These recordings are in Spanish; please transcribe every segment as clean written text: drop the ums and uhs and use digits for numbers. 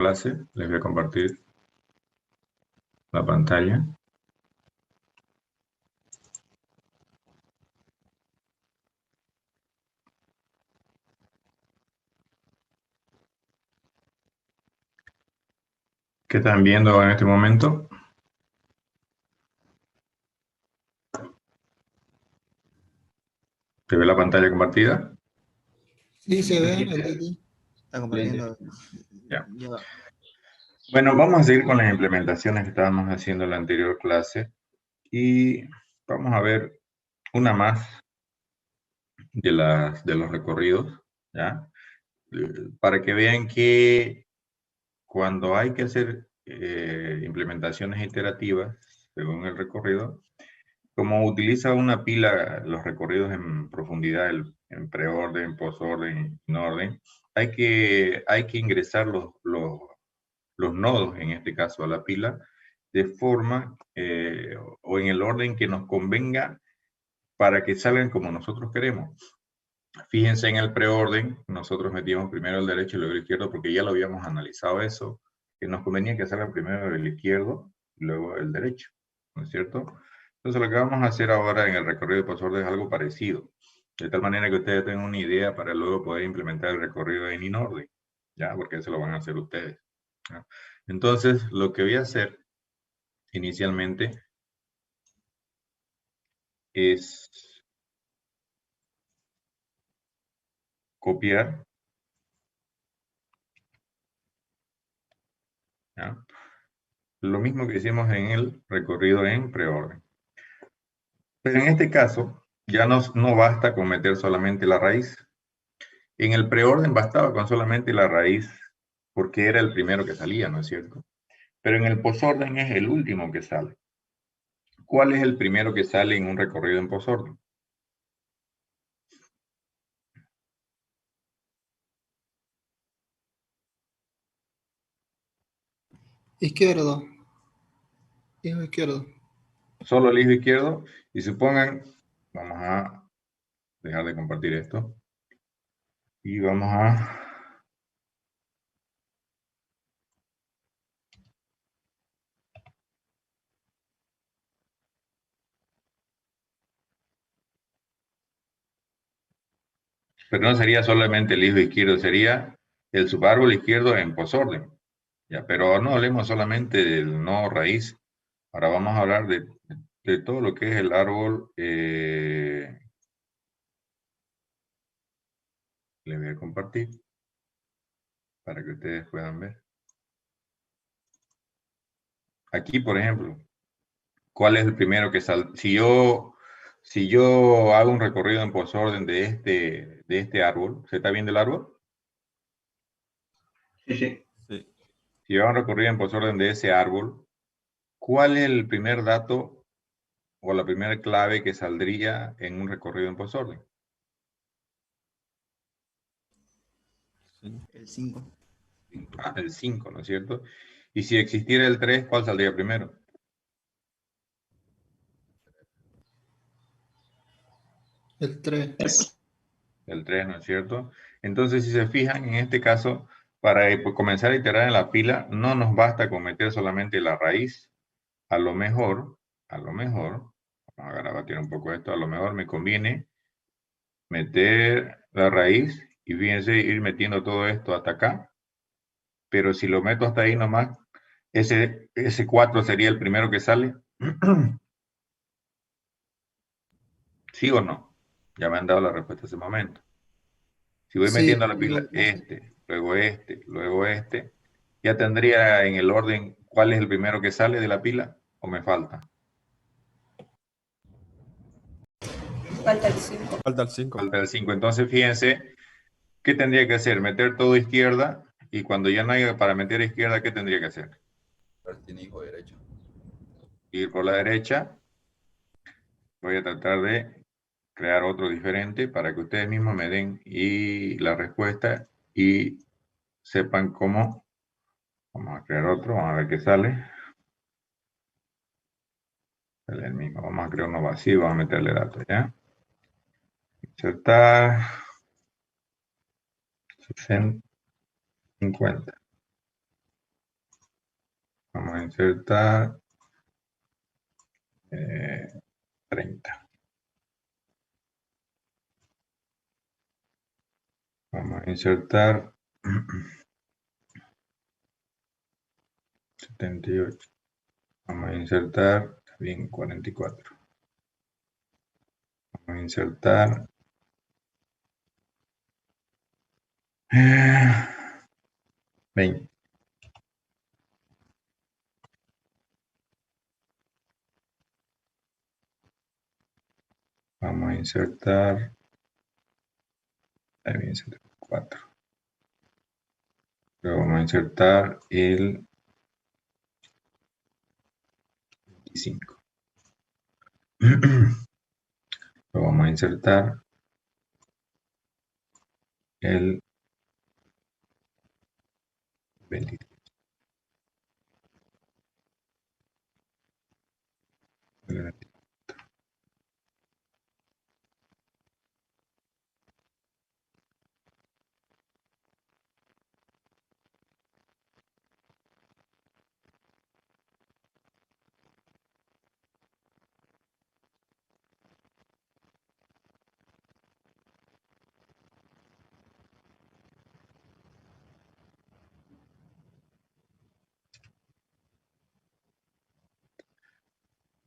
clase, les voy a compartir la pantalla. ¿Qué están viendo en este momento? ¿Se ve la pantalla compartida? Sí, se ve, aquí. Está compartiendo. Ya. Bueno, vamos a seguir con las implementaciones que estábamos haciendo en la anterior clase y vamos a ver una más de los recorridos, ¿ya? Para que vean que cuando hay que hacer implementaciones iterativas según el recorrido, como utiliza una pila los recorridos en profundidad, en preorden, postorden, en orden, hay que ingresar los nodos, en este caso a la pila, de forma o en el orden que nos convenga para que salgan como nosotros queremos. Fíjense en el preorden, nosotros metimos primero el derecho y luego el izquierdo porque ya lo habíamos analizado eso, que nos convenía que salga primero el izquierdo y luego el derecho, ¿no es cierto? Entonces lo que vamos a hacer ahora en el recorrido de postorden es algo parecido, de tal manera que ustedes tengan una idea para luego poder implementar el recorrido en inorden, ¿ya? Porque eso lo van a hacer ustedes, ¿ya? Entonces lo que voy a hacer inicialmente es copiar, ¿ya? Lo mismo que hicimos en el recorrido en preorden. Pero en este caso, ya no basta con meter solamente la raíz. En el preorden bastaba con solamente la raíz, porque era el primero que salía, ¿no es cierto? Pero en el posorden es el último que sale. ¿Cuál es el primero que sale en un recorrido en posorden? Izquierdo. Hijo izquierdo. Solo el hijo izquierdo. Y supongan, vamos a dejar de compartir esto. Y vamos a... Pero no sería solamente el hijo izquierdo, sería el subárbol izquierdo en posorden. Ya, pero no hablemos solamente del no raíz. Ahora vamos a hablar de todo lo que es el árbol. Le voy a compartir para que ustedes puedan ver. Aquí, por ejemplo, ¿cuál es el primero que sale? Si yo hago un recorrido en posorden de este árbol, ¿se está viendo el árbol? Sí, sí. Si yo hago un recorrido en posorden de ese árbol, ¿cuál es el primer dato o la primera clave que saldría en un recorrido en posorden? El 5. Ah, el 5, ¿no es cierto? Y si existiera el 3, ¿cuál saldría primero? El 3. El 3, ¿no es cierto? Entonces, si se fijan, en este caso, para comenzar a iterar en la pila, no nos basta con meter solamente la raíz. A lo mejor, vamos a garabatear un poco esto, a lo mejor me conviene meter la raíz y fíjense, ir metiendo todo esto hasta acá. Pero si lo meto hasta ahí nomás, ese 4 sería el primero que sale. ¿Sí o no? Ya me han dado la respuesta hace un momento. Si voy Sí, metiendo a la pila luego este, ya tendría en el orden cuál es el primero que sale de la pila o me falta. Falta el 5. Falta el 5. Falta el 5. Entonces fíjense, ¿qué tendría que hacer? Meter todo izquierda y cuando ya no haya para meter izquierda, ¿qué tendría que hacer? Tiene hijo derecho. Ir por la derecha. Voy a tratar de crear otro diferente para que ustedes mismos me den la respuesta y sepan cómo. Vamos a crear otro, vamos a ver qué sale. Sale el mismo. Vamos a crear uno vacío, vamos a meterle datos, ¿ya? Insertar 50. a insertar 30. Vamos a insertar 78. Vamos a insertar también 44. Vamos a insertar 20. Vamos a insertar 4. Luego vamos a insertar el 25. Luego vamos a insertar el 23.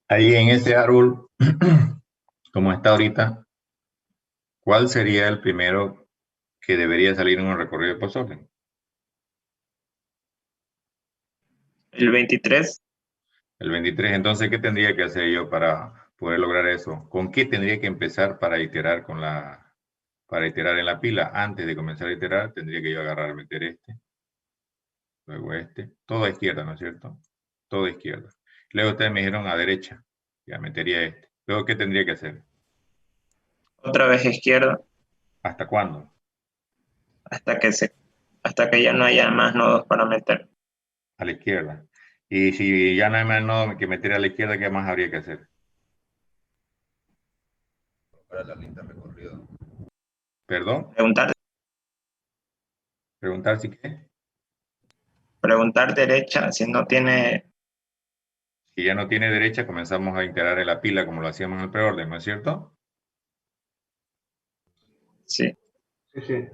Ahí en ese árbol, como está ahorita, ¿cuál sería el primero que debería salir en un recorrido de postorden? El 23. El 23. Entonces, ¿qué tendría que hacer yo para poder lograr eso? ¿Con qué tendría que empezar para iterar en la pila? Antes de comenzar a iterar, tendría que yo agarrar, meter este, luego este, todo a izquierda, ¿no es cierto? Todo a izquierda. Luego ustedes me dijeron a derecha, ya metería este. Luego, ¿qué tendría que hacer? Otra vez izquierda, ¿Hasta cuándo? hasta que ya no haya más nodos para meter. A la izquierda. Y si ya no hay más nodo que meter a la izquierda, ¿qué más habría que hacer? Para la lista recorrido. ¿Perdón? ¿Preguntar si qué? Preguntar derecha, si no tiene... Si ya no tiene derecha, comenzamos a integrar en la pila como lo hacíamos en el preorden, ¿no es cierto? Sí. Sí.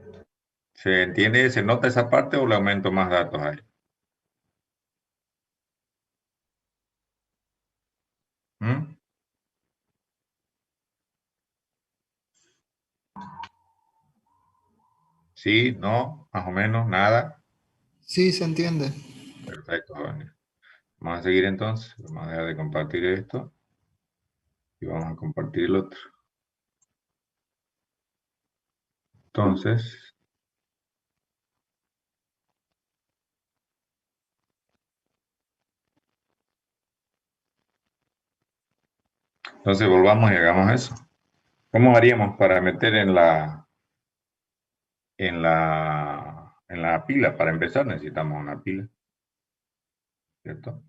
¿Se entiende? ¿Se nota esa parte o le aumento más datos ahí? ¿Mm? ¿Sí? ¿No? ¿Más o menos? ¿Nada? Sí, se entiende. Perfecto, jóvenes. Vamos a seguir entonces. Vamos a dejar de compartir esto. Y vamos a compartir el otro. Entonces, volvamos y hagamos eso. ¿Cómo haríamos para meter en la pila? Para empezar necesitamos una pila, ¿cierto?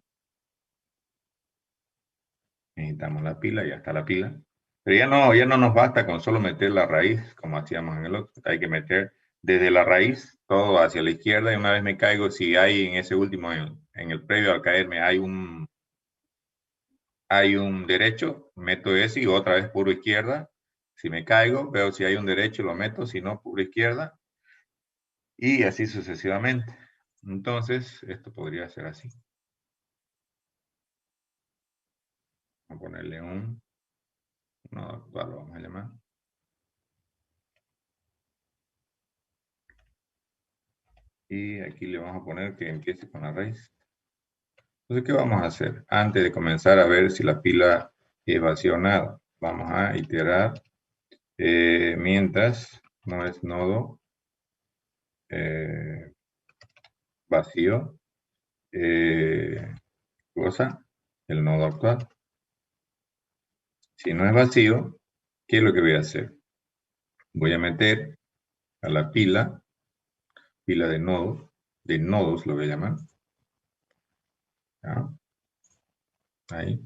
Necesitamos la pila, ya está la pila. Pero ya no nos basta con solo meter la raíz, como hacíamos en el otro. Hay que meter desde la raíz todo hacia la izquierda, y una vez me caigo, si hay en ese último, en el previo al caerme, hay un derecho, meto ese y otra vez puro izquierda. Si me caigo, veo si hay un derecho, lo meto, si no, puro izquierda. Y así sucesivamente. Entonces, esto podría ser así. Vamos a ponerle un nodo actual, lo vamos a llamar. Y aquí le vamos a poner que empiece con la raíz. Entonces, ¿qué vamos a hacer? Antes de comenzar a ver si la pila es vacía o nada, vamos a iterar mientras no es nodo vacío, cosa, el nodo actual. Si no es vacío, ¿qué es lo que voy a hacer? Voy a meter a la pila de nodos lo voy a llamar. ¿Ya? Ahí.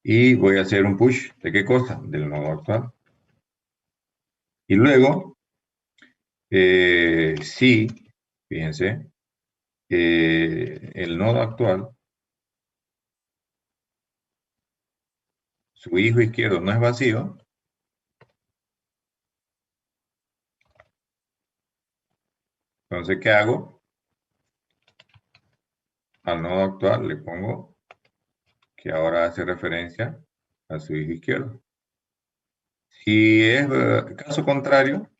Y voy a hacer un push, ¿de qué cosa? Del nodo actual. Y luego, sí, fíjense, el nodo actual su hijo izquierdo no es vacío, entonces, ¿qué hago? Al nodo actual le pongo que ahora hace referencia a su hijo izquierdo. Si es caso contrario,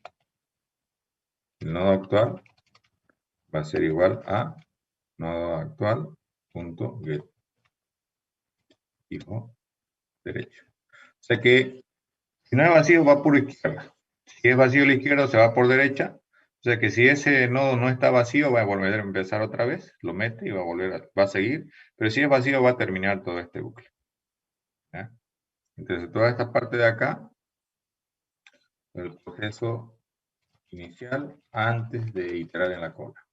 el nodo actual va a ser igual a nodo actual.get hijo derecho. O sea que si no es vacío va por izquierda. Si es vacío a la izquierda se va por derecha. O sea que si ese nodo no está vacío va a volver a empezar otra vez, lo mete y va a volver va a seguir. Pero si es vacío va a terminar todo este bucle. ¿Ya? Entonces toda esta parte de acá, el proceso inicial antes de iterar en la cola.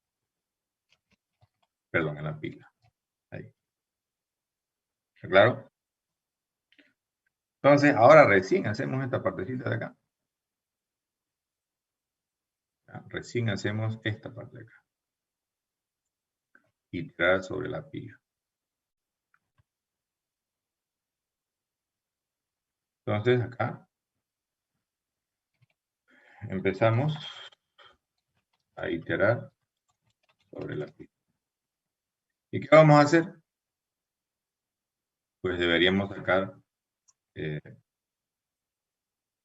Perdón, en la pila. Ahí. ¿Está claro? Entonces, ahora recién hacemos esta partecita de acá. ¿Ya? Recién hacemos esta parte de acá. Iterar sobre la pila. Entonces, acá empezamos a iterar sobre la pila. ¿Y qué vamos a hacer? Pues deberíamos sacar,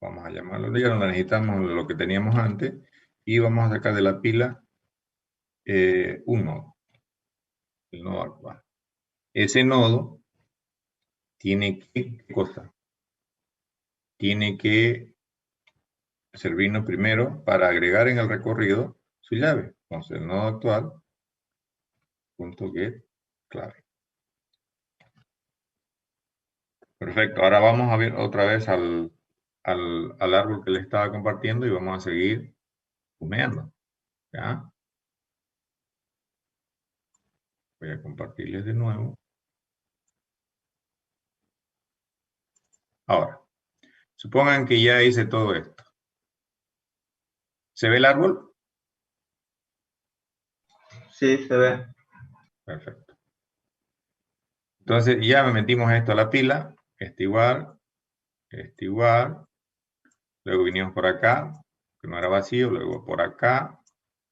vamos a llamarlo, ya no necesitamos lo que teníamos antes, y vamos a sacar de la pila un nodo, el nodo actual. Ese nodo tiene que, ¿qué cosa? Tiene que servirnos primero para agregar en el recorrido su llave. Entonces, el nodo actual, .get clave. Perfecto, ahora vamos a ver otra vez al árbol que le estaba compartiendo y vamos a seguir humeando. ¿Ya? Voy a compartirles de nuevo. Ahora, supongan que ya hice todo esto. ¿Se ve el árbol? Sí, se ve. Perfecto. Entonces ya me metimos esto a la pila. Este igual. Luego vinimos por acá, que no era vacío, luego por acá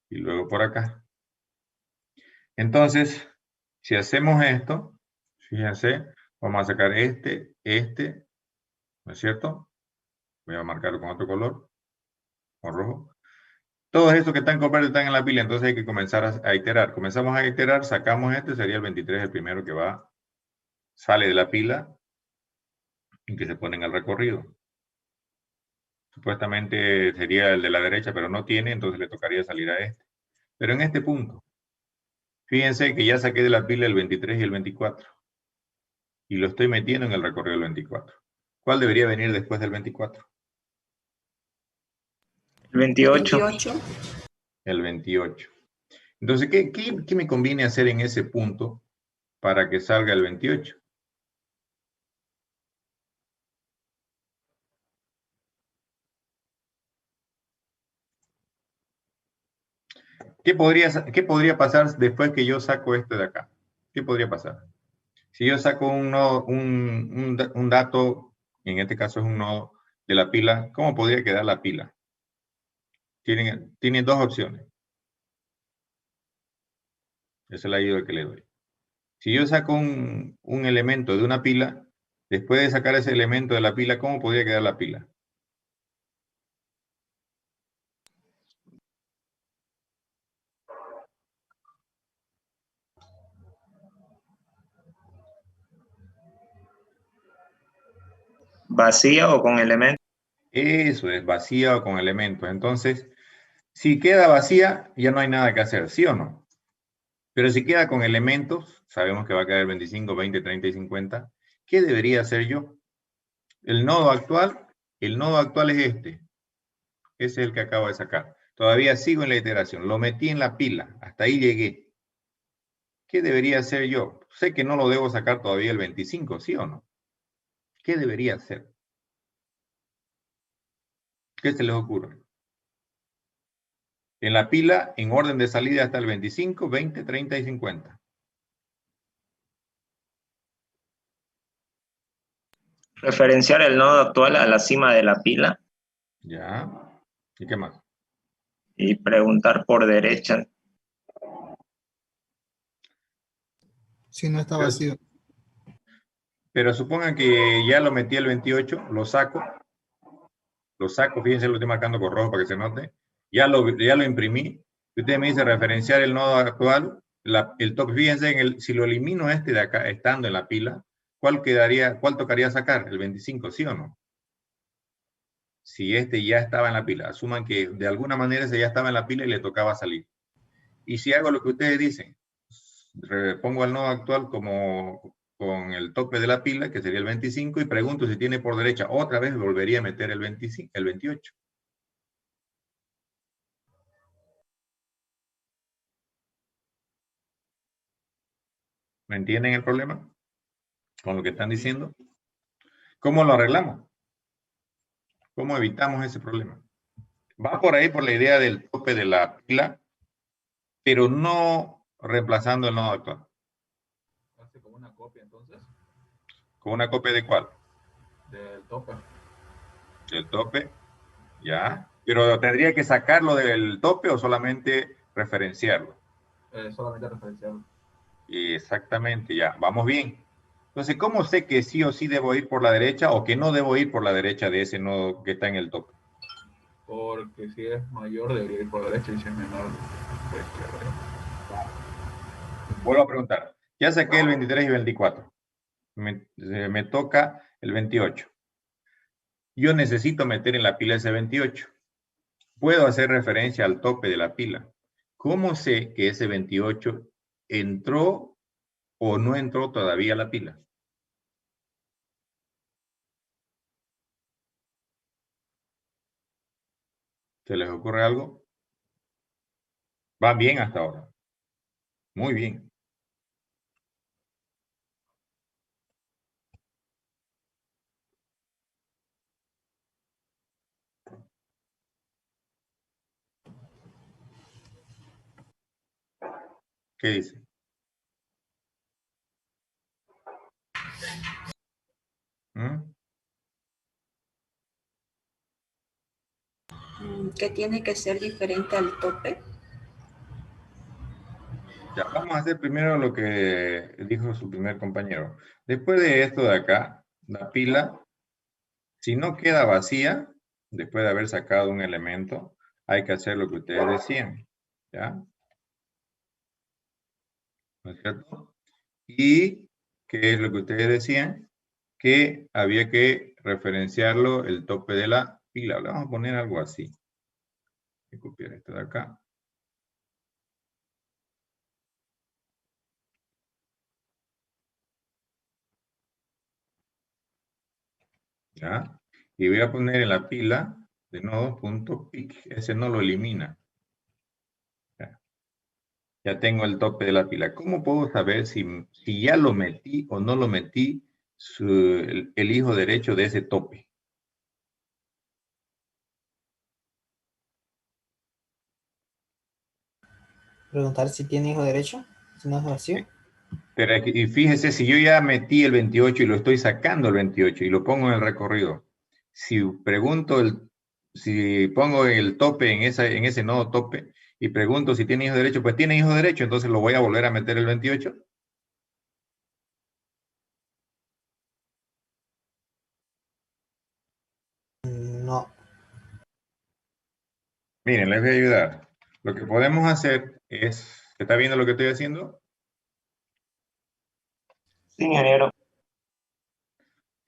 y luego por acá. Entonces, si hacemos esto, fíjense, vamos a sacar este, ¿no es cierto? Voy a marcarlo con otro color, con rojo. Todos estos que están con verde están en la pila, entonces hay que comenzar a iterar. Comenzamos a iterar, sacamos este, sería el 23, el primero que va, sale de la pila y que se pone en el recorrido. Supuestamente sería el de la derecha, pero no tiene, entonces le tocaría salir a este. Pero en este punto, fíjense que ya saqué de la pila el 23 y el 24. Y lo estoy metiendo en el recorrido del 24. ¿Cuál debería venir después del 24? El 28. 28. El 28. Entonces, ¿qué me conviene hacer en ese punto para que salga el 28? ¿Qué podría pasar después que yo saco esto de acá? ¿Qué podría pasar? Si yo saco un dato, en este caso es un nodo de la pila, ¿cómo podría quedar la pila? Tienen dos opciones. Esa es la ayuda que le doy. Si yo saco un elemento de una pila, después de sacar ese elemento de la pila, ¿cómo podría quedar la pila? ¿Vacía o con elementos? Eso es, vacía o con elementos. Entonces, si queda vacía, ya no hay nada que hacer, ¿sí o no? Pero si queda con elementos, sabemos que va a quedar 25, 20, 30 y 50. ¿Qué debería hacer yo? El nodo actual es este. Ese es el que acabo de sacar. Todavía sigo en la iteración. Lo metí en la pila. Hasta ahí llegué. ¿Qué debería hacer yo? Sé que no lo debo sacar todavía el 25, ¿sí o no? ¿Qué debería hacer? ¿Qué se les ocurre? En la pila, en orden de salida está el 25, 20, 30 y 50. Referenciar el nodo actual a la cima de la pila Ya. ¿Y qué más? y preguntar por derecha. Si no está vacío. Pero supongan que ya lo metí el 28, lo saco, fíjense, lo estoy marcando con rojo para que se note. Ya lo imprimí. Usted me dice referenciar el nodo actual, el tope. Fíjense, si lo elimino este de acá, estando en la pila, ¿cuál tocaría sacar? El 25, ¿sí o no? Si este ya estaba en la pila. Asuman que de alguna manera ese ya estaba en la pila y le tocaba salir. Y si hago lo que ustedes dicen, pongo el nodo actual como con el tope de la pila, que sería el 25, y pregunto si tiene por derecha. Otra vez volvería a meter el 25, el 28. ¿Me entienden el problema? Con lo que están diciendo. ¿Cómo lo arreglamos? ¿Cómo evitamos ese problema? Va por ahí por la idea del tope de la pila, pero no reemplazando el nodo actual. ¿Hace como una copia entonces? ¿Con una copia de cuál? Del tope. Del tope, ya. Pero tendría que sacarlo del tope o solamente referenciarlo. Solamente referenciarlo. Exactamente, ya. Vamos bien. Entonces, ¿cómo sé que sí o sí debo ir por la derecha o que no debo ir por la derecha de ese nodo que está en el tope? Porque si es mayor debería ir por derecha y si es menor por izquierda. Vuelvo a preguntar. Ya saqué el 23 y 24. Me toca el 28. Yo necesito meter en la pila ese 28. Puedo hacer referencia al tope de la pila. ¿Cómo sé que ese 28 entró o no entró todavía a la pila? ¿Se les ocurre algo? ¿Van bien hasta ahora? Muy bien. ¿Qué dice? ¿Mm? ¿Que tiene que ser diferente al tope? Ya, vamos a hacer primero lo que dijo su primer compañero. Después de esto de acá, la pila, si no queda vacía, después de haber sacado un elemento, hay que hacer lo que ustedes decían. ¿Ya? ¿No es cierto? Y, ¿qué es lo que ustedes decían? Que había que referenciarlo el tope de la pila. Le vamos a poner algo así. Voy a copiar esto de acá. ¿Ya? Y voy a poner en la pila de nodos.pick. Ese no lo elimina. ¿Ya? Ya tengo el tope de la pila. ¿Cómo puedo saber si ya lo metí o no lo metí el hijo derecho de ese tope? Preguntar si tiene hijo derecho, si no es vacío. Pero, y fíjese, si yo ya metí el 28 y lo estoy sacando el 28 y lo pongo en el recorrido, si pongo el tope en ese nodo tope y pregunto si tiene hijo derecho, pues tiene hijo derecho, entonces lo voy a volver a meter el 28. No. Miren, les voy a ayudar. Lo que podemos hacer es, ¿se está viendo lo que estoy haciendo? Sí, ingeniero.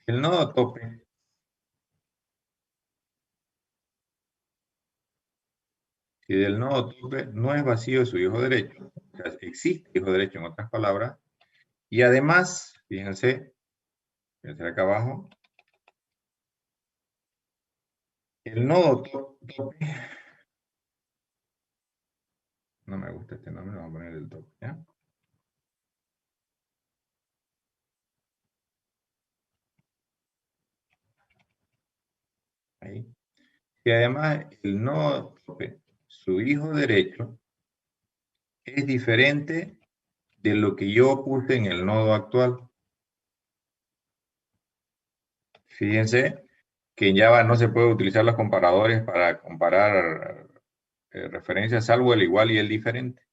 El nodo tope si del nodo tope no es vacío su hijo derecho, o sea, existe hijo derecho en otras palabras, y además, fíjense acá abajo, el nodo tope, no me gusta este nombre, vamos a poner el tope, ¿ya? Ahí. Y además el nodo tope, su hijo derecho, es diferente de lo que yo puse en el nodo actual. Fíjense que en Java no se puede utilizar los comparadores para comparar referencias, salvo el igual y el diferente.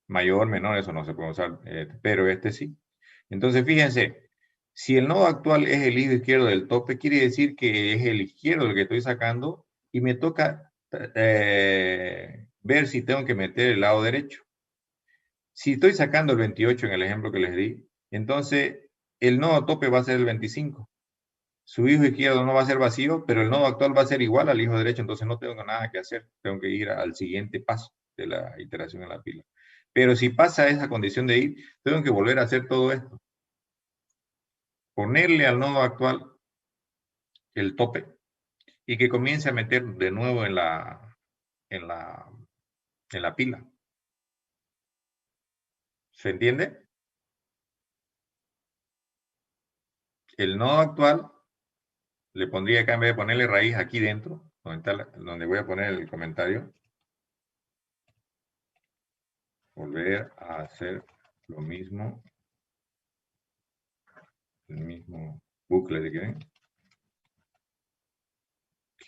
Mayor, menor, eso no se puede usar, pero este sí. Entonces, fíjense, si el nodo actual es el hijo izquierdo del tope, quiere decir que es el izquierdo el que estoy sacando y me toca ver si tengo que meter el lado derecho. Si estoy sacando el 28 en el ejemplo que les di, entonces el nodo tope va a ser el 25. Su hijo izquierdo no va a ser vacío, pero el nodo actual va a ser igual al hijo derecho, entonces no tengo nada que hacer. Tengo que ir al siguiente paso de la iteración en la pila. Pero si pasa esa condición de ir, tengo que volver a hacer todo esto. Ponerle al nodo actual el tope y que comience a meter de nuevo en la pila. ¿Se entiende? El nodo actual le pondría acá, en vez de ponerle raíz aquí dentro, donde voy a poner el comentario, volver a hacer lo mismo, el mismo bucle de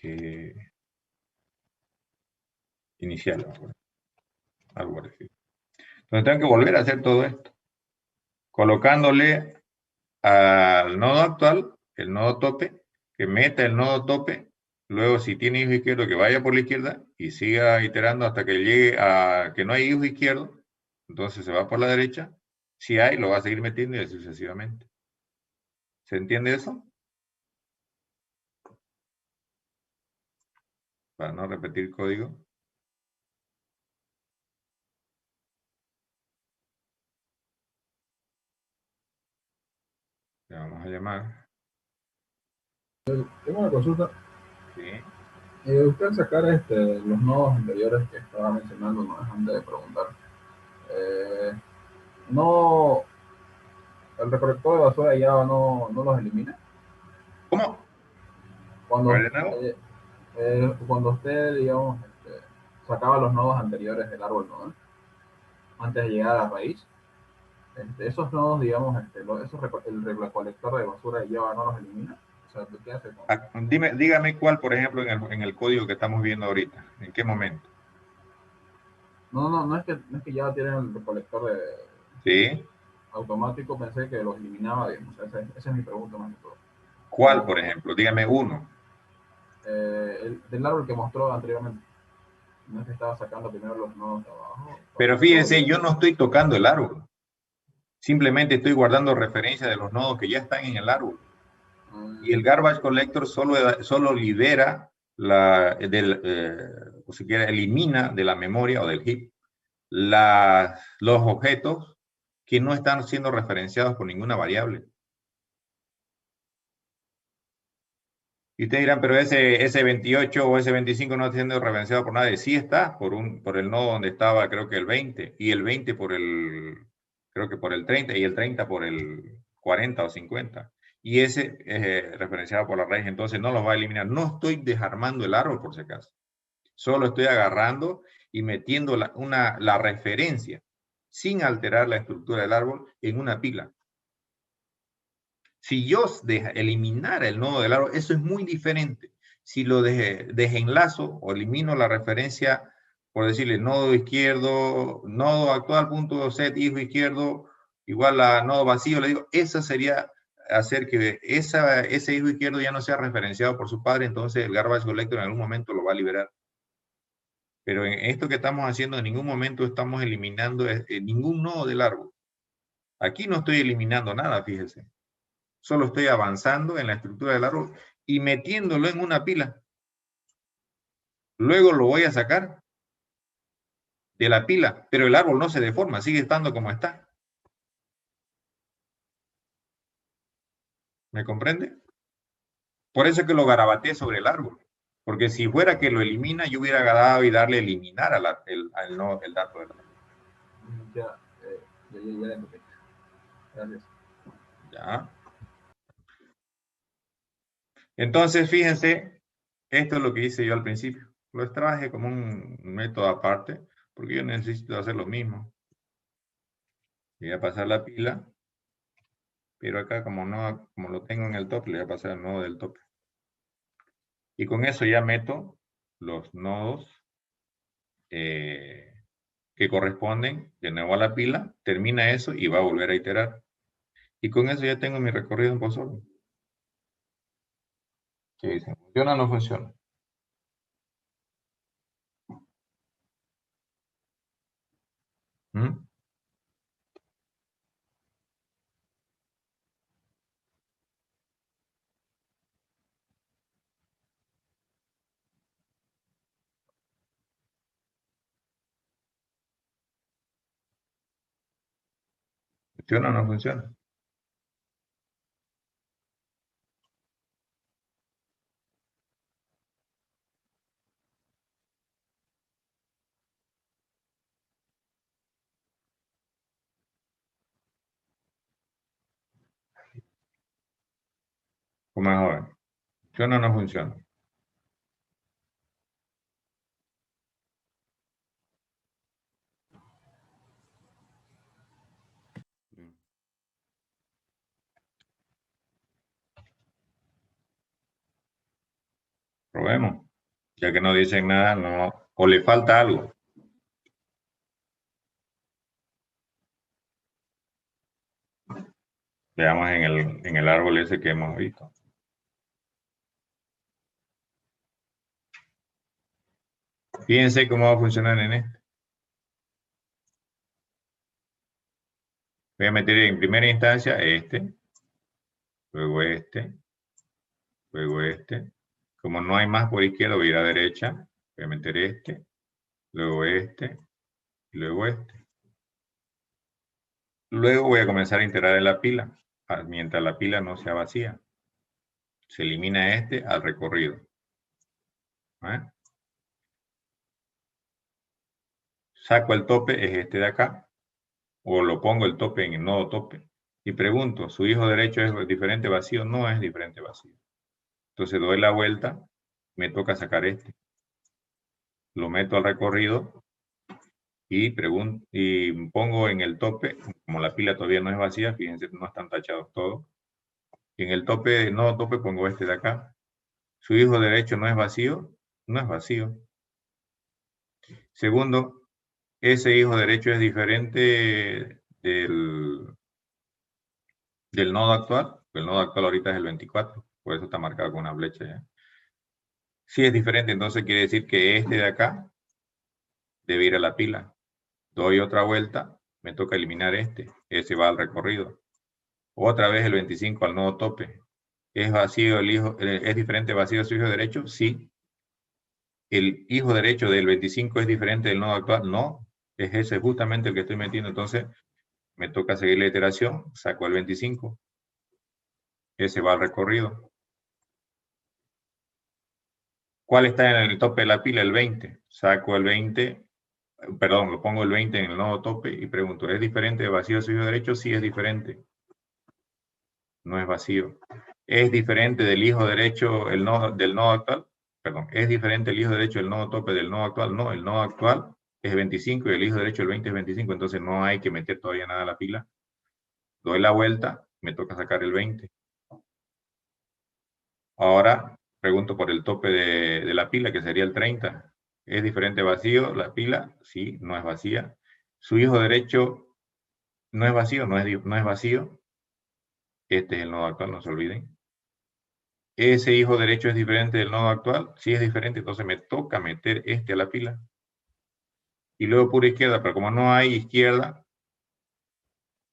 que inicial, algo parecido. Entonces tengo que volver a hacer todo esto, colocándole al nodo actual, el nodo tope, que meta el nodo tope, luego si tiene hijo izquierdo que vaya por la izquierda y siga iterando hasta que llegue a que no hay hijo izquierdo, entonces se va por la derecha, si hay lo va a seguir metiendo y así sucesivamente. ¿Se entiende eso? Para no repetir código. Le vamos a llamar. Tengo una consulta. Sí. Usted al sacar los nodos anteriores que estaba mencionando, no dejan de preguntar. No, el recolector de basura ya no los elimina. ¿Cómo? Cuando, ¿De nuevo? cuando usted, digamos, sacaba los nodos anteriores del árbol, ¿no? Antes de llegar a la raíz, esos nodos, digamos, el recolector de basura de Java no los elimina. O sea, ¿qué hace con? Dígame cuál, por ejemplo, en el código que estamos viendo ahorita. ¿En qué momento? No es que ya tienen el recolector Sí. automático, pensé que los eliminaba, digamos. Esa es mi pregunta más que todo. ¿Cuál, por ejemplo? Dígame uno. Del árbol que mostró anteriormente. No es que estaba sacando primero los nodos de abajo. Pero fíjense, yo no estoy tocando el árbol. Simplemente estoy guardando referencia de los nodos que ya están en el árbol. Y el garbage collector solo libera, o siquiera elimina de la memoria o del heap los objetos que no están siendo referenciados por ninguna variable. Y ustedes dirán, pero ese 28 o ese 25 no está siendo referenciado por nadie. Sí está, por el nodo donde estaba, creo que el 20, y el 20 creo que por el 30, y el 30 por el 40 o 50. Y ese es referenciado por la raíz, entonces no los va a eliminar. No estoy desarmando el árbol, por si acaso. Solo estoy agarrando y metiendo la referencia, sin alterar la estructura del árbol, en una pila. Si yo eliminara el nodo del árbol, eso es muy diferente. Si lo desenlazo o elimino la referencia, por decirle nodo izquierdo, nodo actual punto set hijo izquierdo igual a nodo vacío, le digo, esa sería hacer que ese hijo izquierdo ya no sea referenciado por su padre, entonces el garbage collector en algún momento lo va a liberar. Pero en esto que estamos haciendo, en ningún momento estamos eliminando ningún nodo del árbol. Aquí no estoy eliminando nada, fíjese. Solo estoy avanzando en la estructura del árbol y metiéndolo en una pila. Luego lo voy a sacar de la pila, pero el árbol no se deforma, sigue estando como está. ¿Me comprende? Por eso es que lo garabateé sobre el árbol. Porque si fuera que lo elimina, yo hubiera agarrado y darle eliminar el dato del árbol. Ya gracias. Ya. Entonces, fíjense, esto es lo que hice yo al principio. Lo traje como un método aparte, porque yo necesito hacer lo mismo. Voy a pasar la pila, Pero acá como lo tengo en el tope, le voy a pasar el nodo del tope. Y con eso ya meto los nodos que corresponden de nuevo a la pila, termina eso y va a volver a iterar. Y con eso ya tengo mi recorrido en Posolve. ¿Qué dicen? ¿Funciona o no funciona? ¿Mm? ¿Funciona o no funciona? ¿Cómo es joven? ¿Funciona o no funciona? Probemos. Ya que no dicen nada, no, o le falta algo. Veamos en el árbol ese que hemos visto. Fíjense cómo va a funcionar en este. Voy a meter en primera instancia este, luego este, luego este. Como no hay más por izquierda, voy a ir a derecha, voy a meter este, luego este, y luego este. Luego voy a comenzar a integrar en la pila, mientras la pila no sea vacía. Se elimina este al recorrido. Saco el tope, es este de acá, o lo pongo el tope en el nodo tope. Y pregunto, ¿su hijo derecho es diferente vacío? No es diferente vacío. Entonces doy la vuelta, me toca sacar este. Lo meto al recorrido y pongo en el tope, como la pila todavía no es vacía, fíjense, no están tachados todos. Y en el tope, nodo tope, pongo este de acá. ¿Su hijo derecho no es vacío? No es vacío. Segundo, ese hijo derecho es diferente del nodo actual. El nodo actual ahorita es el 24, por eso está marcado con una flecha ya. Si es diferente, entonces quiere decir que este de acá debe ir a la pila. Doy otra vuelta, me toca eliminar este. Ese va al recorrido. Otra vez el 25 al nodo tope. ¿Es vacío el hijo? ¿Es diferente vacío su hijo derecho? Sí. ¿El hijo derecho del 25 es diferente del nodo actual? No. Es ese justamente el que estoy metiendo. Entonces, me toca seguir la iteración. Saco el 25. Ese va al recorrido. ¿Cuál está en el tope de la pila? El 20. Saco el 20. Perdón, lo pongo el 20 en el nodo tope y pregunto, ¿es diferente de vacío su hijo derecho? Sí, es diferente. No es vacío. ¿Es diferente del hijo derecho del nodo actual? Perdón, ¿es diferente el hijo derecho del nodo tope del nodo actual? No, el nodo actual es 25 y el hijo derecho el 20 es 25, entonces no hay que meter todavía nada a la pila. Doy la vuelta, me toca sacar el 20. Ahora pregunto por el tope de la pila, que sería el 30. ¿Es diferente vacío la pila? Sí, no es vacía. ¿Su hijo derecho no es vacío? No es vacío. Este es el nodo actual, no se olviden. ¿Ese hijo derecho es diferente del nodo actual? Sí es diferente, entonces me toca meter este a la pila. Y luego pura izquierda, pero como no hay izquierda,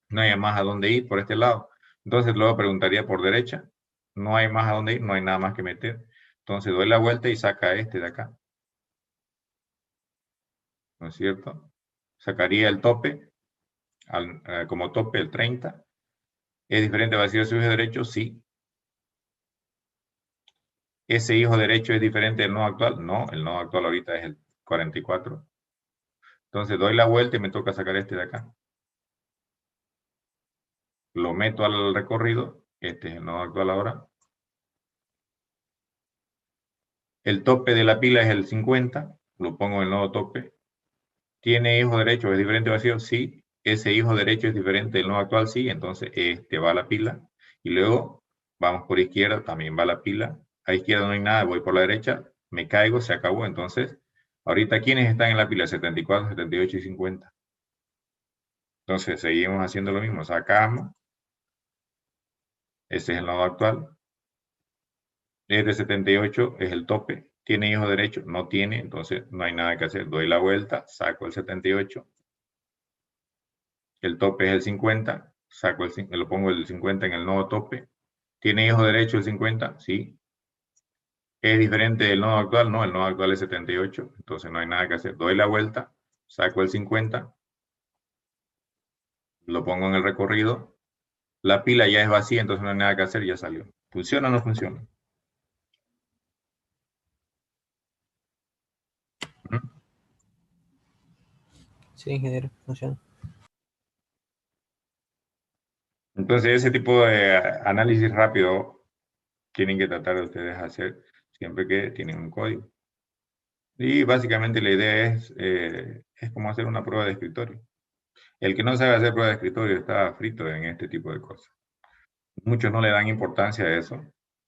no hay más a dónde ir por este lado. Entonces luego preguntaría por derecha. No hay más a dónde ir, no hay nada más que meter. Entonces doy la vuelta y saca este de acá. ¿No es cierto? Sacaría el tope, como tope el 30. ¿Es diferente vacío su hijo derecho? Sí. ¿Ese hijo derecho es diferente del nodo actual? No, el nodo actual ahorita es el 44. Entonces doy la vuelta y me toca sacar este de acá. Lo meto al recorrido. Este es el nodo actual ahora. El tope de la pila es el 50. Lo pongo en el nodo tope. ¿Tiene hijo derecho? ¿Es diferente vacío? Sí. ese hijo derecho es diferente del nodo actual, sí, entonces este va a la pila. Y luego vamos por izquierda, también va a la pila. A izquierda no hay nada, voy por la derecha, me caigo, se acabó. Entonces, ahorita, ¿quiénes están en la pila? 74, 78 y 50. Entonces, seguimos haciendo lo mismo. Sacamos. Ese es el nodo actual. Este 78 es el tope. ¿Tiene hijo derecho? No tiene, entonces no hay nada que hacer. Doy la vuelta, saco el 78. El tope es el 50. Lo pongo el 50 en el nodo tope. ¿Tiene hijo derecho el 50? Sí. ¿Es diferente del nodo actual? No, el nodo actual es 78, entonces no hay nada que hacer. Doy la vuelta, saco el 50, lo pongo en el recorrido. La pila ya es vacía, entonces no hay nada que hacer, ya salió. ¿Funciona o no funciona? Sí, ingeniero, funciona. Entonces, ese tipo de análisis rápido tienen que tratar de ustedes hacer siempre que tienen un código. Y básicamente la idea es como hacer una prueba de escritorio. El que no sabe hacer prueba de escritorio está frito en este tipo de cosas. Muchos no le dan importancia a eso,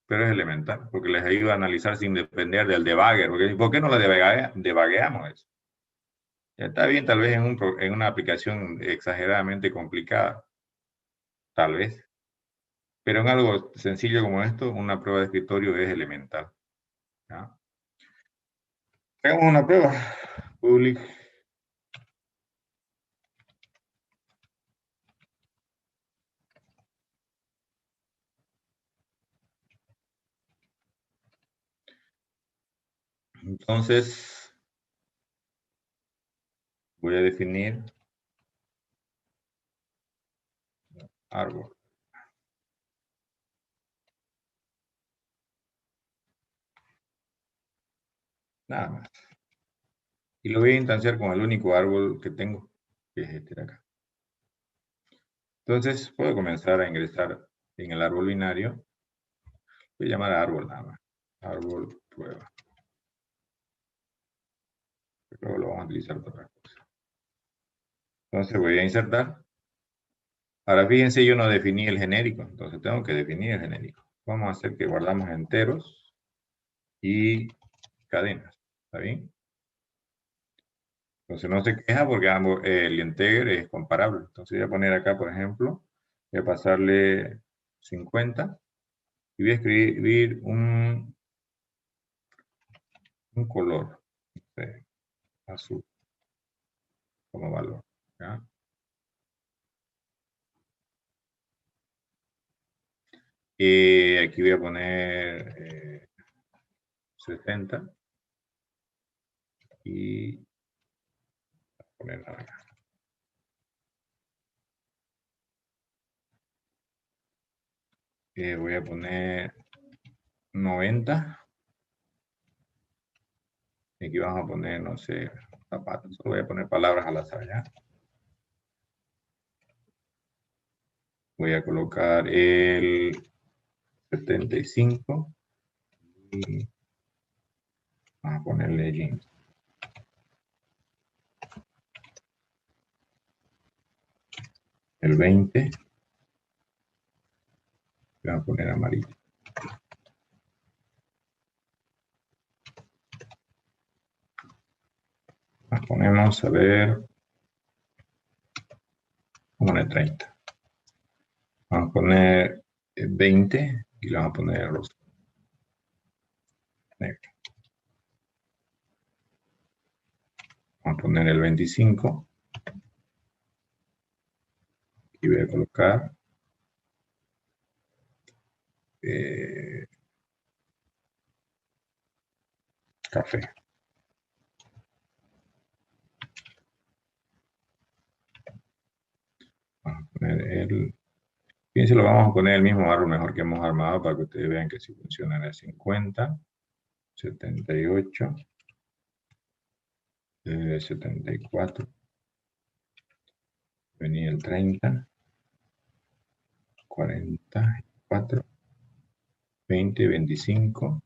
pero es elemental, porque les ayuda a analizar sin depender del debugger. Porque, ¿por qué no lo debagueamos eso? Ya está bien, tal vez en una aplicación exageradamente complicada, tal vez. Pero en algo sencillo como esto, una prueba de escritorio es elemental. ¿Ya? Hagamos una prueba. Public. Entonces, voy a definir árbol. Nada más. Y lo voy a instanciar con el único árbol que tengo, que es este de acá. Entonces, puedo comenzar a ingresar en el árbol binario. Voy a llamar a árbol nada más. Árbol prueba. Luego lo vamos a utilizar para otra cosa. Entonces voy a insertar. Ahora fíjense, yo no definí el genérico, entonces tengo que definir el genérico. Vamos a hacer que guardamos enteros y cadenas. ¿Está bien? Entonces no se queja porque el integer es comparable. Entonces voy a poner acá, por ejemplo, voy a pasarle 50 y voy a escribir un color azul como valor. ¿Ya? Aquí voy a poner 60 y poner acá. Voy a poner 90. Y aquí vamos a poner, no sé, zapatos. Solo voy a poner palabras al azar, ¿ya? Voy a colocar el 75 y vamos a ponerle jeans. El 20 voy a poner amarillo. Nos ponemos a ver, vamos a poner 30. Vamos a poner 20 y le vamos a poner rosa. Negro. Vamos a poner el 25 y voy a colocar café. Vamos a poner el... Fíjense, lo vamos a poner el mismo árbol mejor que hemos armado para que ustedes vean que sí funciona en el 50, 78, 74, venía el 30, 44, 20, 25,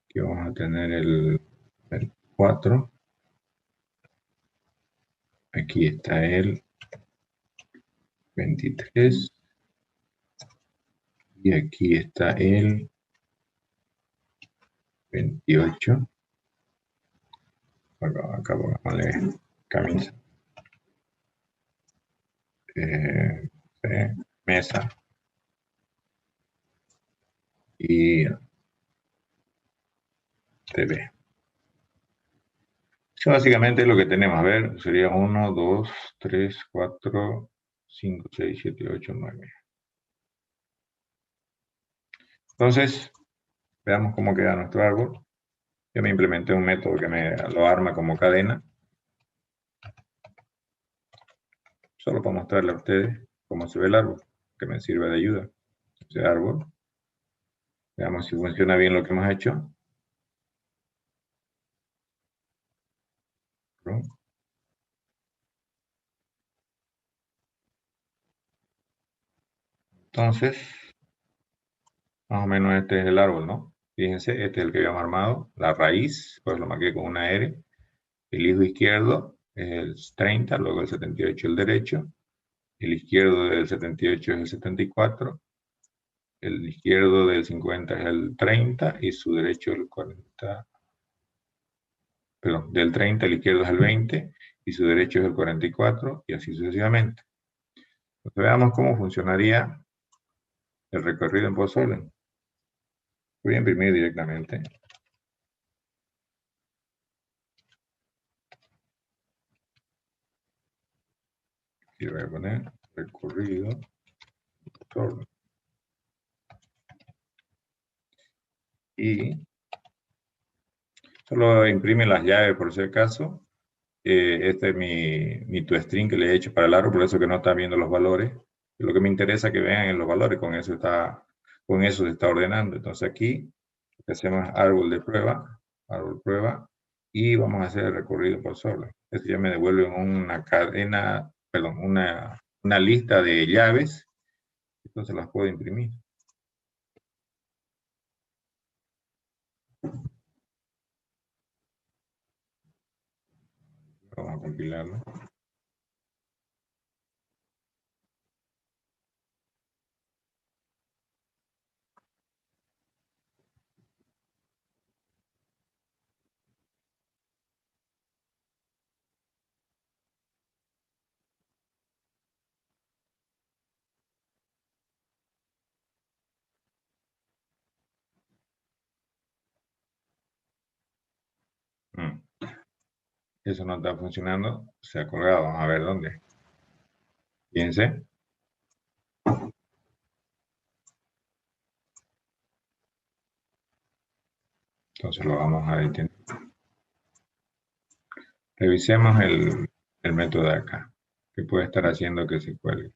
aquí vamos a tener el 4, aquí está el 23. Y aquí está el 28. Acá pongámosle camisa. Mesa. Y TV. Eso básicamente es lo que tenemos. A ver, sería 1, 2, 3, 4, 5, 6, 7, 8, 9. Entonces, veamos cómo queda nuestro árbol. Yo me implementé un método que me lo arma como cadena. Solo para mostrarle a ustedes cómo se ve el árbol, que me sirve de ayuda. Ese árbol. Veamos si funciona bien lo que hemos hecho. Entonces, más o menos este es el árbol, ¿no? Fíjense, este es el que habíamos armado. La raíz, pues lo marqué con una R. El hijo izquierdo es el 30, luego el 78 el derecho. El izquierdo del 78 es el 74. El izquierdo del 50 es el 30 y su derecho el 40. Perdón, del 30 el izquierdo es el 20 y su derecho es el 44 y así sucesivamente. Entonces veamos cómo funcionaría el recorrido en postorden. Voy a imprimir directamente. Y voy a poner recorrido postorden. Y solo imprime las llaves por si acaso. Este es mi toString que le he hecho para el árbol, por eso que no está viendo los valores. Lo que me interesa que vean es los valores, con eso se está ordenando. Entonces aquí lo que hacemos es árbol prueba, y vamos a hacer el recorrido por sobre. Esto ya me devuelve una cadena, perdón, una lista de llaves, entonces las puedo imprimir. Vamos a compilarlo. Eso no está funcionando, se ha colgado. Vamos a ver dónde. Fíjense. Entonces lo vamos a detener. Revisemos el método de acá, que puede estar haciendo que se cuelgue.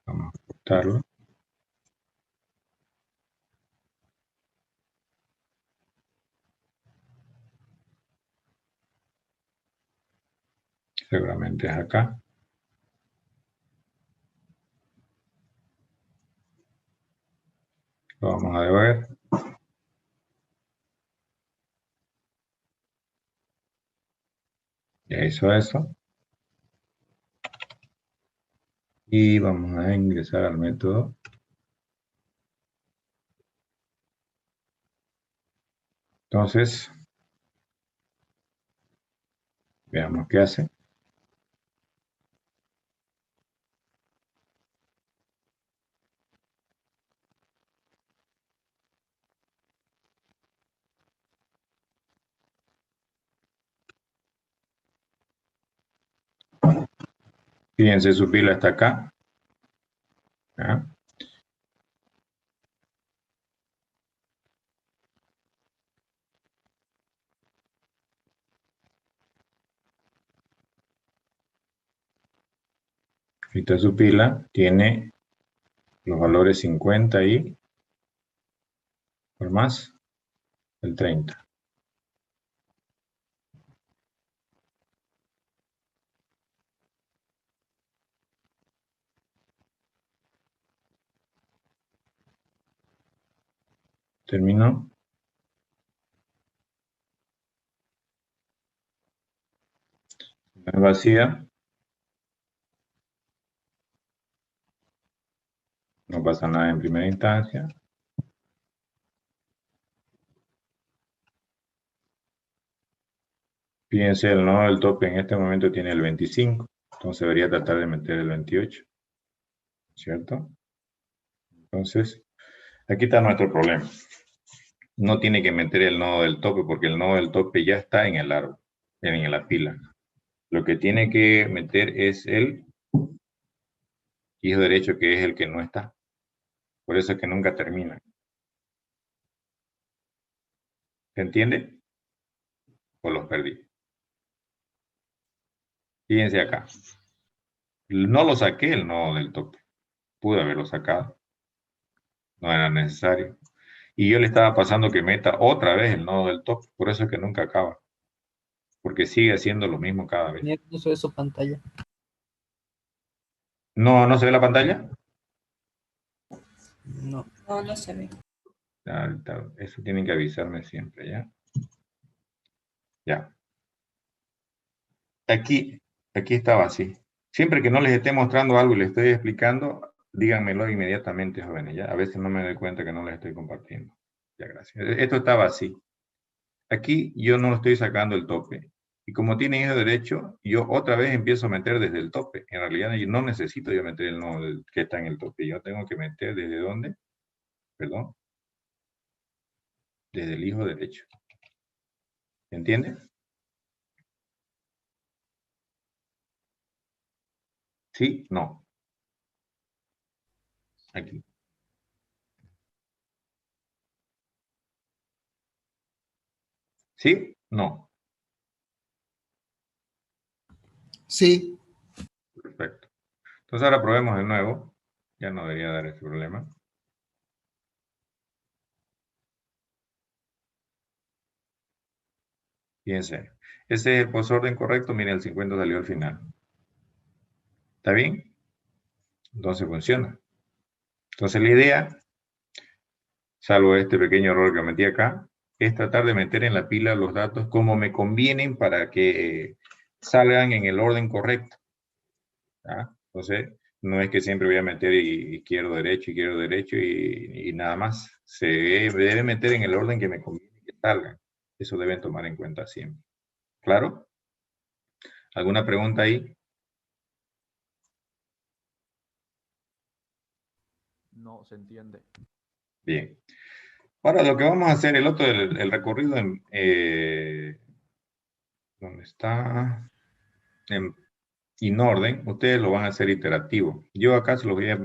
Vamos a ajustarlo. Seguramente es acá. Lo vamos a devolver. Ya hizo eso. Y vamos a ingresar al método. Entonces, veamos qué hace. Fíjense, su pila está acá. ¿Ya? Esta su pila tiene los valores 50 y por más el 30. Terminó. es vacía. No pasa nada en primera instancia. Fíjense, el nodo del tope en este momento tiene el 25. Entonces debería tratar de meter el 28. ¿Cierto? Entonces, aquí está nuestro problema. No tiene que meter el nodo del tope porque el nodo del tope ya está en el árbol, en la fila. Lo que tiene que meter es el hijo derecho, que es el que no está. Por eso es que nunca termina. ¿Se entiende? O los perdí. Fíjense acá. No lo saqué el nodo del tope. Pude haberlo sacado. No era necesario. Y yo le estaba pasando que meta otra vez el nodo del tope. Por eso es que nunca acaba. Porque sigue haciendo lo mismo cada vez. No se ve su pantalla. ¿No, no se ve la pantalla? No. No, no se ve. Ahorita, eso tienen que avisarme siempre, ¿ya? Ya. Aquí estaba así. Siempre que no les esté mostrando algo y les estoy explicando, díganmelo inmediatamente, jóvenes, ¿ya? A veces no me doy cuenta que no les estoy compartiendo. Ya, gracias. Esto estaba así. Aquí yo no estoy sacando el tope. Y como tiene hijo derecho, yo otra vez empiezo a meter desde el tope. En realidad no necesito yo meter el nodo que está en el tope. Yo tengo que meter desde dónde, perdón, desde el hijo derecho. ¿Entienden? ¿Sí? No. Aquí. ¿Sí? No. Sí. Perfecto. Entonces ahora probemos de nuevo. Ya no debería dar ese problema. Fíjense. Ese es el posorden correcto. Miren, el 50 salió al final. ¿Está bien? Entonces funciona. Entonces la idea, salvo este pequeño error que metí acá, es tratar de meter en la pila los datos como me convienen para que salgan en el orden correcto. ¿Ya? Entonces, no es que siempre voy a meter izquierdo, derecho y nada más. Se debe meter en el orden que me conviene que salgan. Eso deben tomar en cuenta siempre. ¿Claro? ¿Alguna pregunta ahí? No se entiende. Bien. Ahora lo que vamos a hacer, el recorrido ¿dónde está? En orden, ustedes lo van a hacer iterativo. Yo acá se los voy a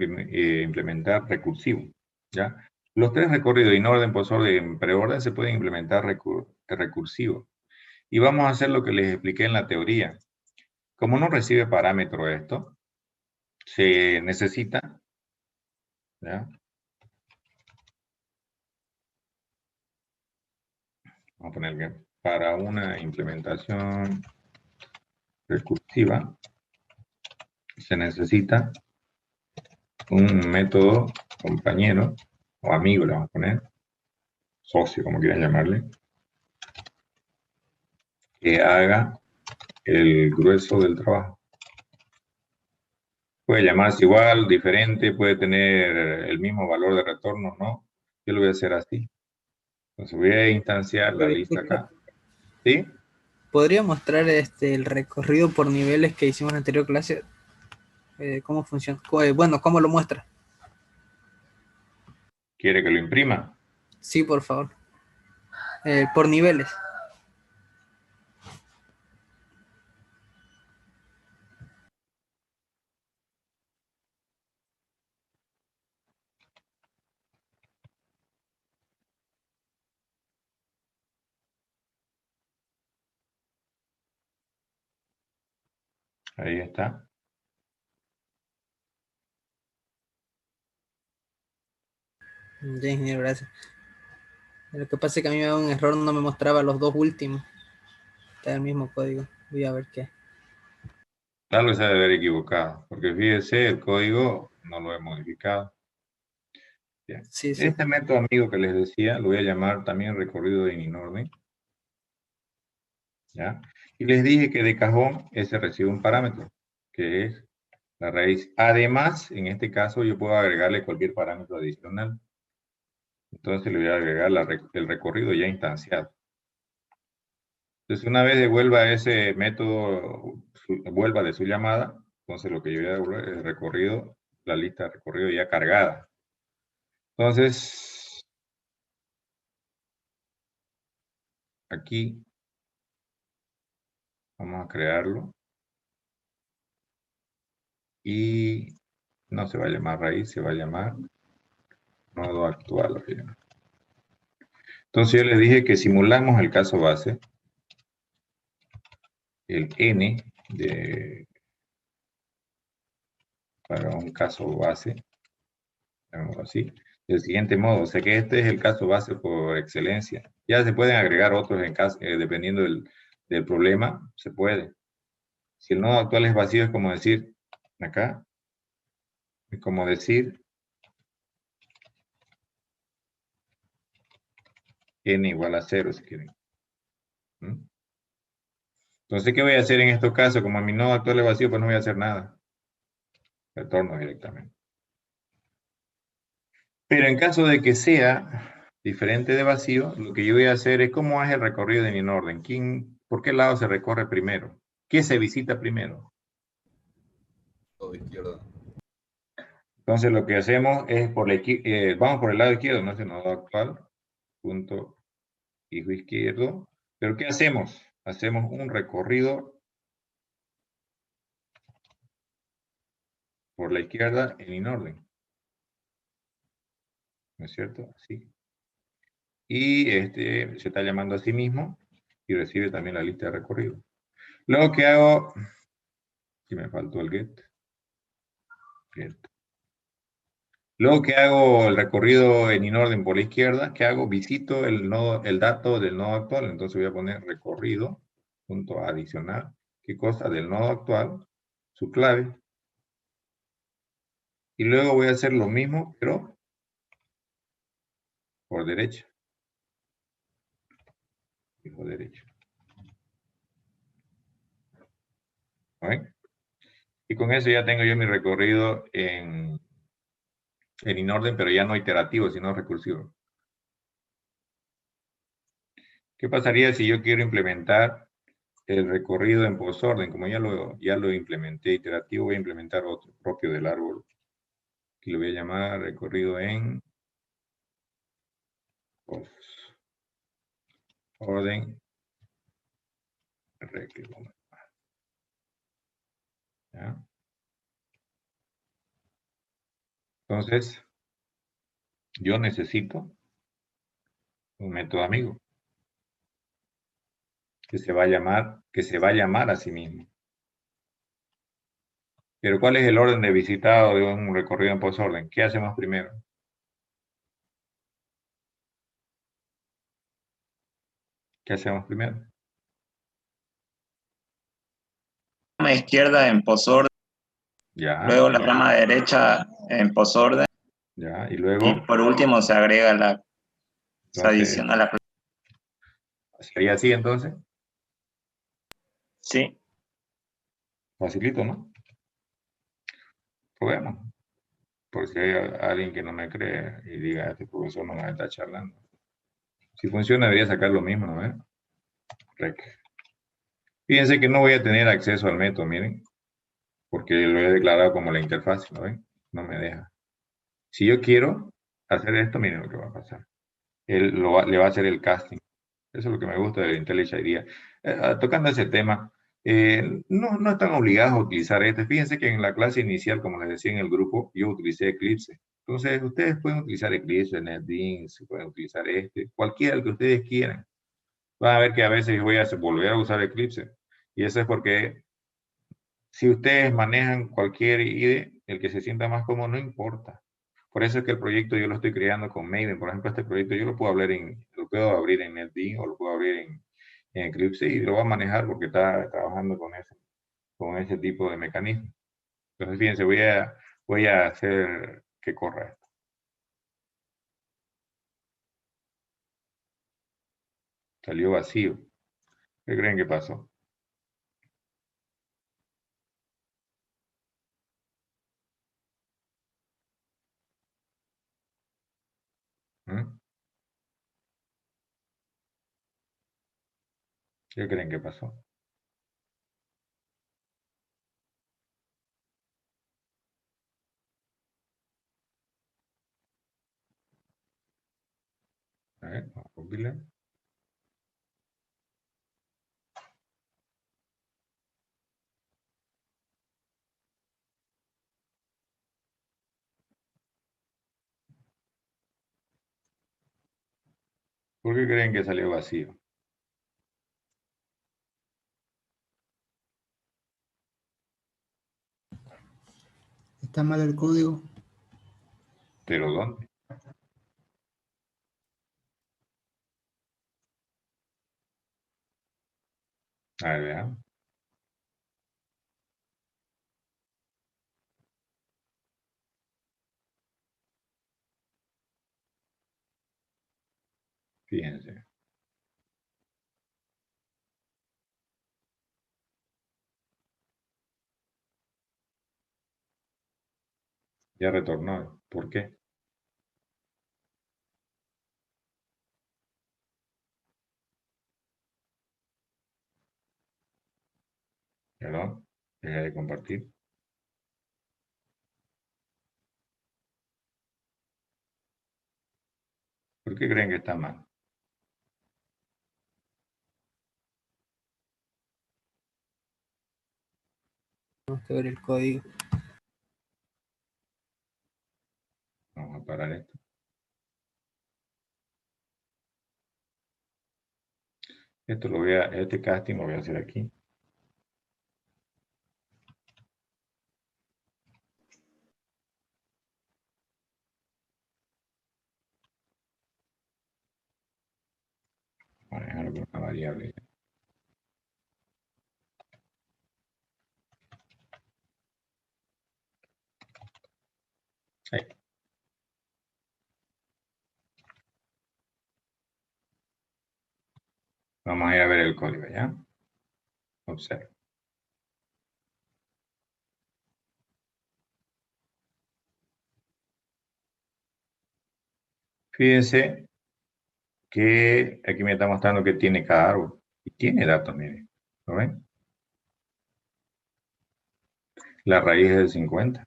implementar recursivo, ¿ya? Los tres recorridos, inorden, posorden, preorden, se pueden implementar recursivo. Y vamos a hacer lo que les expliqué en la teoría. Como no recibe parámetro esto, se necesita, ¿ya? Vamos a poner que para una implementación recursiva se necesita un método compañero o amigo, le vamos a poner, socio, como quieran llamarle, que haga el grueso del trabajo. Puede llamarse igual, diferente, puede tener el mismo valor de retorno, ¿no? Yo lo voy a hacer así. Entonces voy a instanciar la lista acá. ¿Sí? ¿Podría mostrar el recorrido por niveles que hicimos en la anterior clase? ¿Cómo funciona? Bueno, ¿cómo lo muestra? ¿Quiere que lo imprima? Sí, por favor. Por niveles. Ahí está. Ya, ingeniero, gracias. Lo que pasa es que a mí me da un error, no me mostraba los dos últimos. Está el mismo código. Voy a ver qué. Tal vez se debe haber equivocado, porque fíjese, el código no lo he modificado. Bien. Sí, sí. Este método amigo que les decía, lo voy a llamar también recorrido en inorden. ¿ya? Y les dije que de cajón ese recibe un parámetro, que es la raíz. Además, en este caso, yo puedo agregarle cualquier parámetro adicional. Entonces le voy a agregar el recorrido ya instanciado. Entonces, una vez devuelva ese método, vuelva de su llamada, entonces lo que yo voy a devolver es el recorrido, la lista de recorrido ya cargada. Entonces, aquí vamos a crearlo. Y no se va a llamar raíz, se va a llamar nodo actual. Entonces yo les dije que simulamos el caso base, el n para un caso base, llamémoslo así, del siguiente modo. O sea que este es el caso base por excelencia. Ya se pueden agregar otros en caso, dependiendo del problema, se puede. Si el nodo actual es vacío, es como decir, acá, es como decir n igual a 0, si quieren. ¿Mm? Entonces, ¿qué voy a hacer en estos casos? Como mi nodo actual es vacío, pues no voy a hacer nada. Retorno directamente. Pero en caso de que sea diferente de vacío, lo que yo voy a hacer es cómo es el recorrido de mi orden. ¿Por qué lado se recorre primero? ¿Qué se visita primero? Todo izquierda. Entonces lo que hacemos es, vamos por el lado izquierdo, no es el nodo actual, punto hijo izquierdo. ¿Pero qué hacemos? Hacemos un recorrido por la izquierda en inorden. ¿No es cierto? Así. Y se está llamando a sí mismo y recibe también la lista de recorrido. Luego que hago, si me faltó el get. Luego que hago el recorrido en inorden por la izquierda, ¿qué hago? Visito el dato del nodo actual. Entonces voy a poner recorrido, punto adicional. ¿Qué cosa? Del nodo actual, su clave. Y luego voy a hacer lo mismo, pero por derecha. Y por derecho. ¿Ven? Y con eso ya tengo yo mi recorrido en inorden, pero ya no iterativo, sino recursivo. ¿Qué pasaría si yo quiero implementar el recorrido en posorden? Como ya lo implementé iterativo, voy a implementar otro propio del árbol, que lo voy a llamar recorrido en orden. ¿Ya? Entonces, yo necesito un método amigo que se va a llamar a sí mismo. Pero ¿cuál es el orden de visitado de un recorrido en posorden? ¿Qué hacemos primero? ¿Qué hacemos primero? Rama izquierda en posorden, Ya. luego la rama derecha en posorden, Ya, y luego. y por último se agrega se adiciona la. ¿Sería así entonces? Sí. Facilito, ¿no? Probemos. Por si hay alguien que no me cree y diga, este profesor no me está charlando. Si funciona, debería sacar lo mismo, ¿no? Rec. Fíjense que no voy a tener acceso al método, miren, porque lo he declarado como la interfaz, ¿no ven? No me deja. Si yo quiero hacer esto, miren lo que va a pasar. Él le va a hacer el casting. Eso es lo que me gusta del IntelliJ IDEA. Tocando ese tema, no están obligados a utilizar este. Fíjense que en la clase inicial, como les decía en el grupo, yo utilicé Eclipse. Entonces, ustedes pueden utilizar Eclipse, NetBeans, pueden utilizar cualquiera que ustedes quieran. Van a ver que a veces voy a volver a usar Eclipse. Y eso es porque si ustedes manejan cualquier IDE, el que se sienta más cómodo, no importa. Por eso es que el proyecto yo lo estoy creando con Maven. Por ejemplo, este proyecto yo lo puedo abrir en NetBeans o lo puedo abrir en Eclipse y lo voy a manejar porque está trabajando con ese tipo de mecanismo. Entonces, fíjense, voy a hacer que corra esto. Salió vacío. ¿Qué creen que pasó? ¿Mm? ¿Qué creen que pasó? A ver, vamos a compilar. ¿Por qué creen que salió vacío? Está mal el código. ¿Pero dónde? A ver, veamos. Fíjense. Ya retornó. ¿Por qué? Perdón. Deja de compartir. ¿Por qué creen que está mal? Tenemos que ver el código. Vamos a parar esto. Esto lo voy a, este casting lo voy a hacer aquí. Voy a dejarlo con una variable. Ahí. Vamos a ir a ver el código, ¿ya? Observa. Fíjense que aquí me está mostrando que tiene cada árbol. Y tiene datos, miren. ¿Lo ven? La raíz es del 50.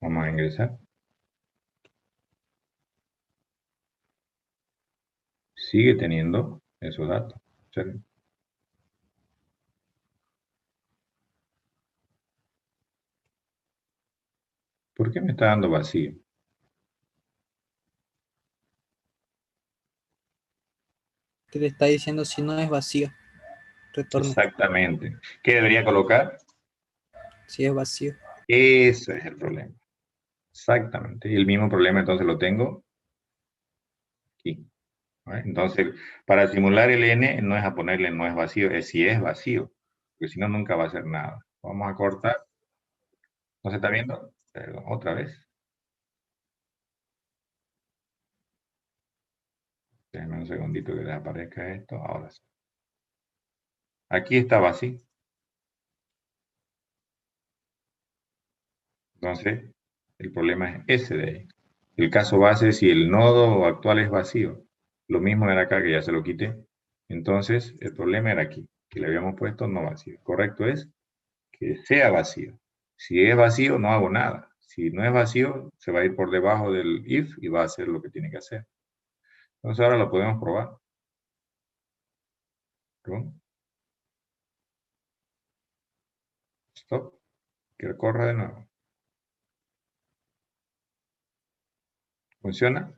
Vamos a ingresar. Sigue teniendo esos datos. Observen. ¿Por qué me está dando vacío? ¿Qué le está diciendo si no es vacío? Retorno. Exactamente. ¿Qué debería colocar? Si es vacío. Ese es el problema. Exactamente. Y el mismo problema entonces lo tengo aquí. ¿Vale? Entonces, para simular el n no es a ponerle no es vacío, es si es vacío. Porque si no, nunca va a hacer nada. Vamos a cortar. ¿No se está viendo? Perdón, otra vez. Déjenme un segundito que desaparezca esto. Ahora sí. Aquí está vacío. Entonces, el problema es ese de ahí. El caso base es si el nodo actual es vacío. Lo mismo era acá, que ya se lo quité. Entonces, el problema era aquí, que le habíamos puesto no vacío. Correcto es que sea vacío. Si es vacío, no hago nada. Si no es vacío, se va a ir por debajo del if y va a hacer lo que tiene que hacer. Entonces, ahora lo podemos probar. Run. Stop. Que corra de nuevo. ¿Funciona?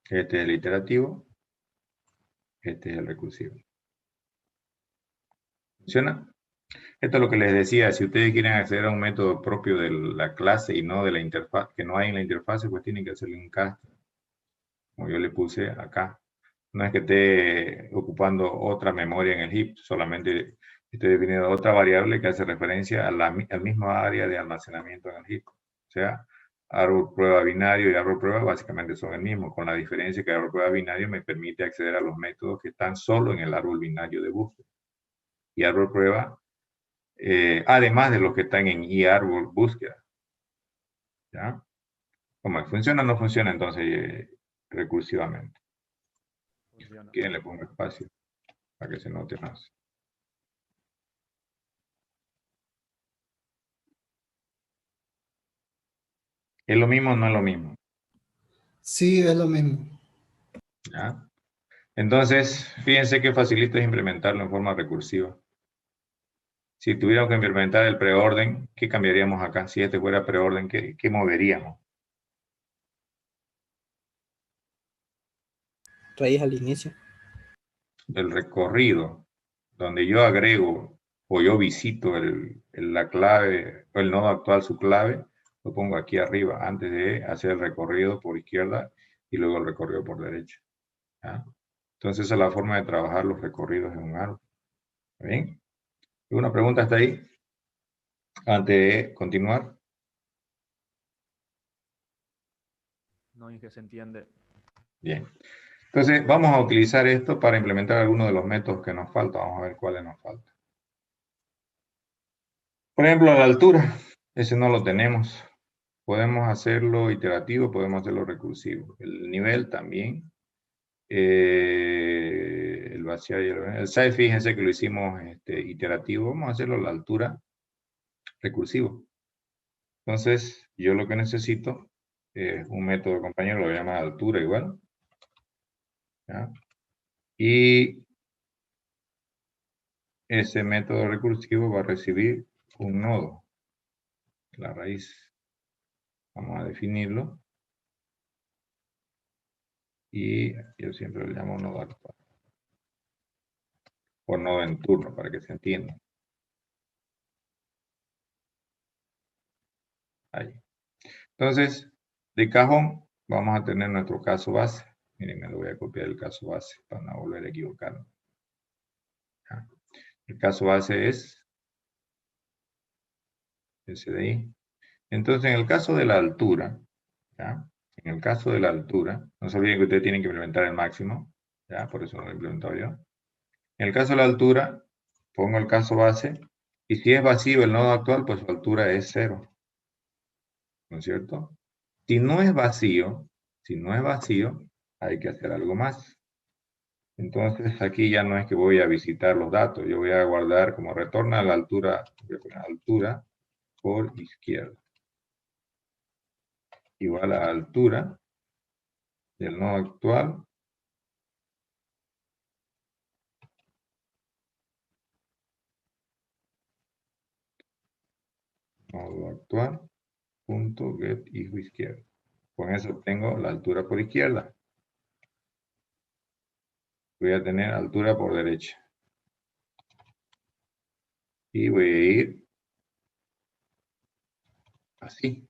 Este es el iterativo. Este es el recursivo. ¿Funciona? Esto es lo que les decía, si ustedes quieren acceder a un método propio de la clase y no de la interfaz, que no hay en la interfaz, pues tienen que hacerle un cast, como yo le puse acá. No es que esté ocupando otra memoria en el heap, solamente estoy definiendo otra variable que hace referencia a al mismo área de almacenamiento en el heap. O sea, Árbol prueba binario y árbol prueba básicamente son el mismo, con la diferencia que árbol prueba binario me permite acceder a los métodos que están solo en el árbol binario de búsqueda. Y árbol prueba, además de los que están en árbol búsqueda. ¿Ya? ¿Cómo funciona o no funciona entonces recursivamente? Funciona. ¿Quién le pongo espacio para que se note más? ¿Es lo mismo o no es lo mismo? Sí, es lo mismo. ¿Ya? Entonces, fíjense qué facilito es implementarlo en forma recursiva. Si tuviéramos que implementar el preorden, ¿qué cambiaríamos acá? Si este fuera preorden, ¿qué moveríamos? Raíz al inicio. El recorrido, donde yo agrego o yo visito la clave o el nodo actual, su clave, lo pongo aquí arriba antes de hacer el recorrido por izquierda y luego el recorrido por derecha. ¿Ya? Entonces esa es la forma de trabajar los recorridos en un árbol. ¿Bien? ¿Alguna pregunta hasta ahí? Antes de continuar. No, es que se entiende. Bien. Entonces vamos a utilizar esto para implementar algunos de los métodos que nos faltan. Vamos a ver cuáles nos faltan. Por ejemplo, a la altura. Ese no lo tenemos. Podemos hacerlo iterativo, podemos hacerlo recursivo. El nivel también. El vaciar y el size, fíjense que lo hicimos iterativo. Vamos a hacerlo a la altura recursivo. Entonces, yo lo que necesito es un método, compañero, lo voy a llamar altura igual. ¿Ya? Y ese método recursivo va a recibir un nodo, la raíz. Vamos a definirlo. Y yo siempre lo llamo nodo actual. O nodo en turno, para que se entienda. Ahí. Entonces, de cajón, vamos a tener nuestro caso base. Miren, me lo voy a copiar el caso base para no volver a equivocarme. ¿Ya? El caso base es ese de ahí. Entonces, en el caso de la altura, ¿ya? En el caso de la altura, no se olviden que ustedes tienen que implementar el máximo, ¿ya? Por eso no lo he implementado yo. En el caso de la altura, pongo el caso base, y si es vacío el nodo actual, pues su altura es 0. ¿No es cierto? Si no es vacío, hay que hacer algo más. Entonces, aquí ya no es que voy a visitar los datos, yo voy a guardar como retorna a la altura, voy a poner altura por izquierda. Igual a altura del nodo actual nodo actual punto get hijo izquierda. Con eso obtengo la altura por izquierda. Voy a tener altura por derecha. Y voy a ir así.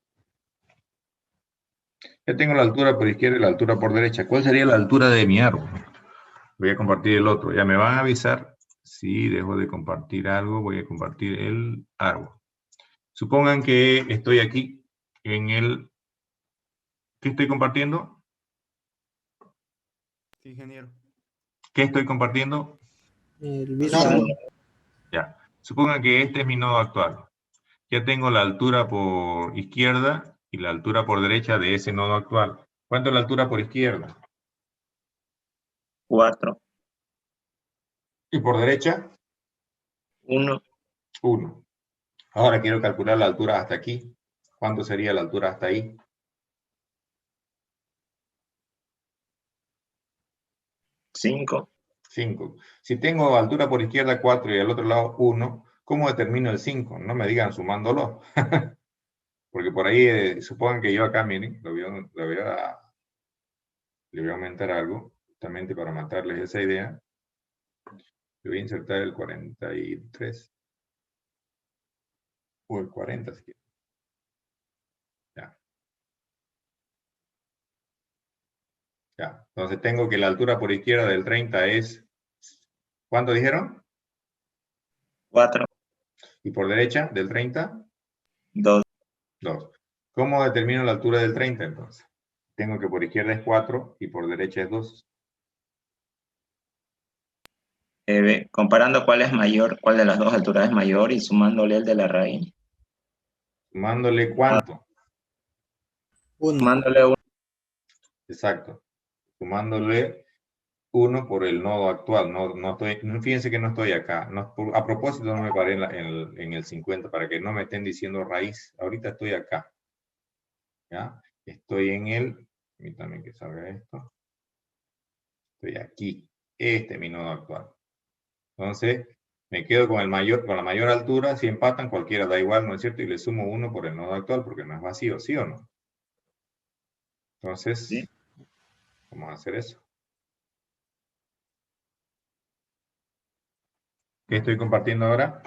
Ya tengo la altura por izquierda y la altura por derecha. ¿Cuál sería la altura de mi árbol? Voy a compartir el otro. Ya me van a avisar si dejo de compartir algo. Voy a compartir el árbol. Supongan que estoy aquí en el... ¿Qué estoy compartiendo? Sí, ingeniero. ¿Qué estoy compartiendo? El visual. Ya. Supongan que este es mi nodo actual. Ya tengo la altura por izquierda y la altura por derecha de ese nodo actual. ¿Cuánto es la altura por izquierda? 4, ¿Y por derecha? 1, 1. Ahora quiero calcular la altura hasta aquí. ¿Cuánto sería la altura hasta ahí? 5, 5. Si tengo altura por izquierda 4 y al otro lado 1, ¿cómo determino el 5? No me digan sumándolo. Porque por ahí, supongan que yo acá, miren, le voy a aumentar algo, justamente para matarles esa idea. Le voy a insertar el 43. O el 40, si quieren. Ya. Ya. Entonces tengo que la altura por izquierda del 30 es... ¿Cuánto dijeron? 4, Y por derecha del 30, 2, 2. ¿Cómo determino la altura del 30 entonces? Tengo que por izquierda es 4 y por derecha es 2. Comparando cuál es mayor, cuál de las dos alturas es mayor y sumándole el de la raíz. ¿Sumándole cuánto? 1. Sumándole uno. Exacto. Sumándole 1 por el nodo actual. Fíjense que no estoy acá. A propósito no me paré en el 50 para que no me estén diciendo raíz. Ahorita estoy acá. ¿Ya? Estoy en el... Permítanme que salga esto. Estoy aquí. Este es mi nodo actual. Entonces, me quedo con la mayor altura. Si empatan, cualquiera da igual, ¿no es cierto? Y le sumo 1 por el nodo actual porque no es vacío, ¿sí o no? Entonces, ¿Sí? vamos a hacer eso. ¿Qué estoy compartiendo ahora?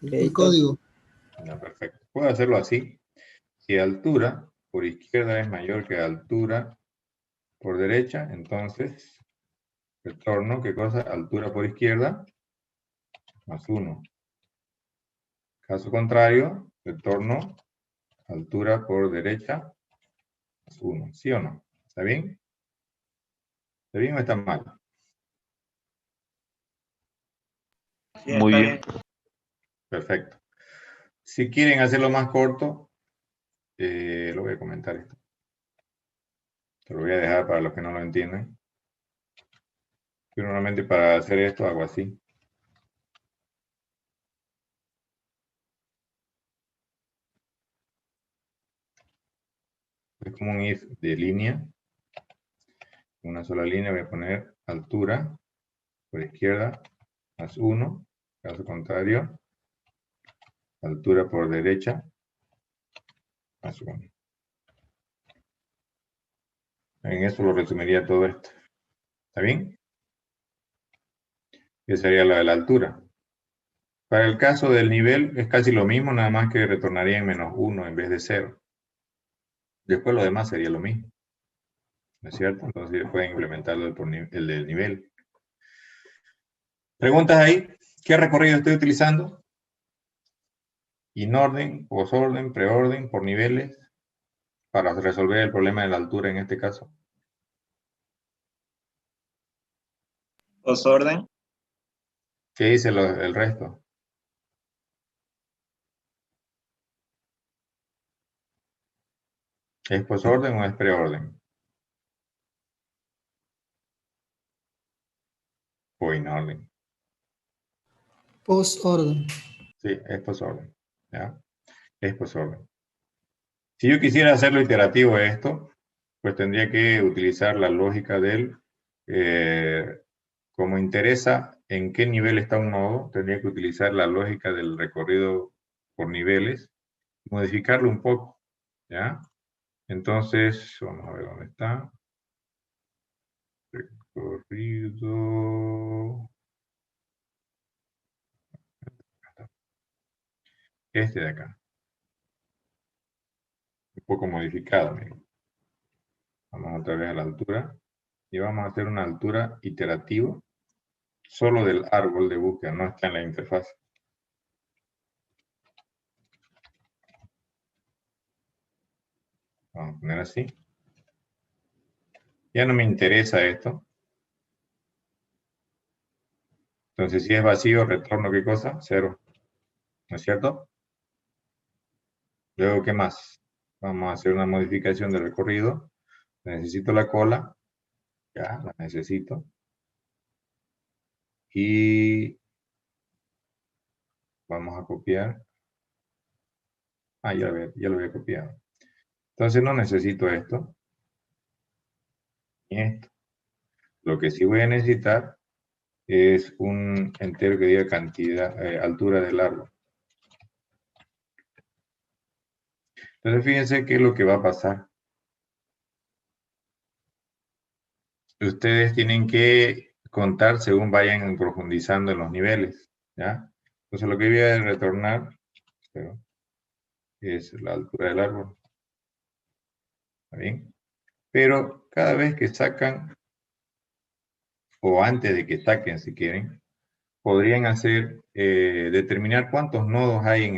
El código. No, perfecto. Puedo hacerlo así. Si altura por izquierda es mayor que altura por derecha, entonces retorno, ¿qué cosa? Altura por izquierda más 1. Caso contrario, retorno altura por derecha más 1. ¿Sí o no? ¿Está bien? ¿Está bien o está mal? Sí, Muy está bien. Perfecto. Si quieren hacerlo más corto, lo voy a comentar esto. Te lo voy a dejar para los que no lo entienden. Yo normalmente para hacer esto hago así. Es como un if de línea. Una sola línea voy a poner altura por izquierda más 1. Caso contrario, altura por derecha más 1. En eso lo resumiría todo esto. ¿Está bien? Esa sería la de la altura. Para el caso del nivel es casi lo mismo, nada más que retornaría en menos 1 en vez de 0. Después lo demás sería lo mismo. ¿No es cierto? Entonces pueden implementarlo el del nivel. ¿Preguntas ahí? ¿Qué recorrido estoy utilizando? ¿Inorden, posorden, preorden, por niveles? Para resolver el problema de la altura en este caso. Posorden. ¿Qué dice el resto? ¿Es posorden o es preorden? O inorden. Postorden. Sí, es posorden. ¿Ya? Es posorden. Si yo quisiera hacerlo iterativo esto, pues tendría que utilizar la lógica del, como interesa en qué nivel está un nodo, tendría que utilizar la lógica del recorrido por niveles, modificarlo un poco, ¿ya? Entonces, vamos a ver dónde está. Recorrido. Este de acá. Un poco modificado, miren. Vamos otra vez a la altura. Y vamos a hacer una altura iterativa solo del árbol de búsqueda, no está en la interfaz. Vamos a poner así. Ya no me interesa esto. Entonces, si es vacío, retorno, ¿qué cosa? 0. ¿No es cierto? Luego, ¿qué más? Vamos a hacer una modificación del recorrido. Necesito la cola. Ya, la necesito. Y vamos a copiar. Ah, ya lo había copiado. Entonces, no necesito esto. Ni esto. Lo que sí voy a necesitar es un entero que diga cantidad, altura del árbol. Entonces, fíjense qué es lo que va a pasar. Ustedes tienen que contar según vayan profundizando en los niveles, ¿ya? Entonces, lo que voy a retornar es la altura del árbol. ¿Está bien? Pero cada vez que sacan, o antes de que saquen si quieren, podrían hacer, determinar cuántos nodos hay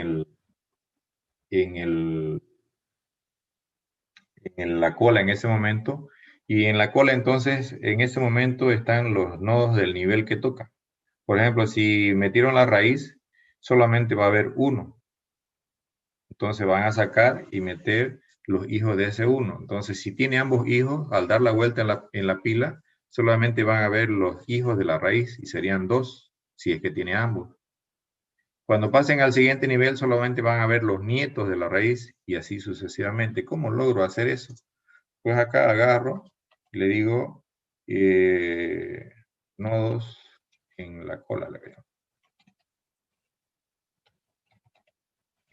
en la cola en ese momento, y en la cola entonces en ese momento están los nodos del nivel que toca. Por ejemplo, si metieron la raíz, solamente va a haber uno. Entonces van a sacar y meter los hijos de ese uno. Entonces si tiene ambos hijos, al dar la vuelta en la pila, solamente van a ver los hijos de la raíz y serían 2, si es que tiene ambos. Cuando pasen al siguiente nivel, solamente van a ver los nietos de la raíz y así sucesivamente. ¿Cómo logro hacer eso? Pues acá agarro y le digo nodos en la cola, le veo.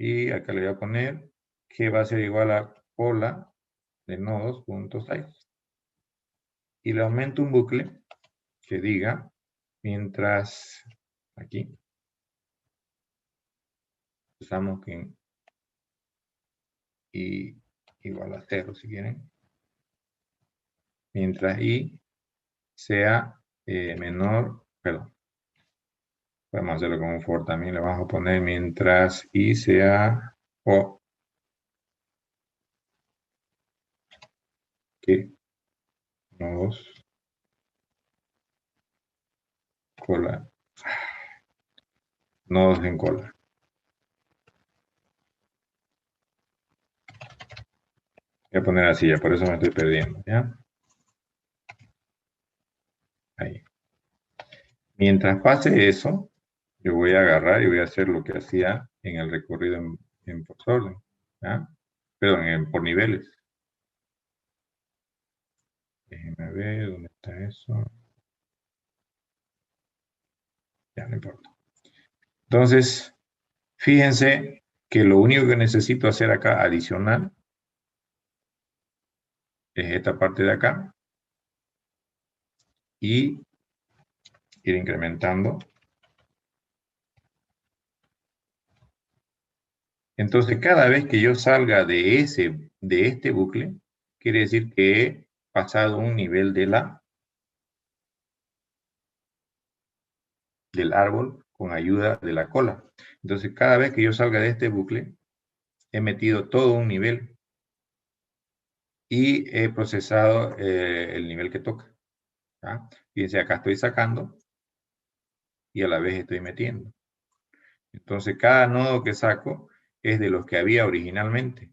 Y acá le voy a poner que va a ser igual a cola de nodos.size. Y le aumento un bucle que diga, mientras aquí, usamos que y igual a 0 si quieren. Mientras i sea menor, perdón. Podemos hacerlo con un for también, le vamos a poner mientras i sea o que nodos cola, nodos en cola. Voy a poner así, ya por eso me estoy perdiendo, ¿ya? Ahí. Mientras pase eso, yo voy a agarrar y voy a hacer lo que hacía en el recorrido en posorden, ¿ya? Perdón, por niveles. Déjenme ver dónde está eso. Ya, no importa. Entonces, fíjense que lo único que necesito hacer acá adicional es esta parte de acá y ir incrementando. Entonces, cada vez que yo salga de este bucle, quiere decir que he pasado un nivel del árbol con ayuda de la cola. Entonces, cada vez que yo salga de este bucle, he metido todo un nivel y he procesado el nivel que toca. ¿Ya? Fíjense, acá estoy sacando y a la vez estoy metiendo. Entonces, cada nodo que saco es de los que había originalmente.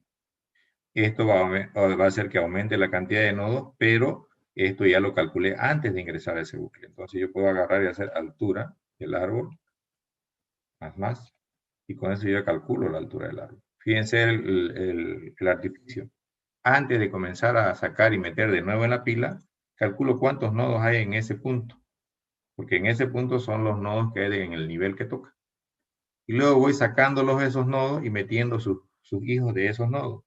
Esto va a hacer que aumente la cantidad de nodos, pero esto ya lo calculé antes de ingresar a ese bucle. Entonces, yo puedo agarrar y hacer altura del árbol, más, y con eso yo calculo la altura del árbol. Fíjense el artificio. Antes de comenzar a sacar y meter de nuevo en la pila, calculo cuántos nodos hay en ese punto. Porque en ese punto son los nodos que hay en el nivel que toca. Y luego voy sacándolos esos nodos y metiendo sus hijos de esos nodos.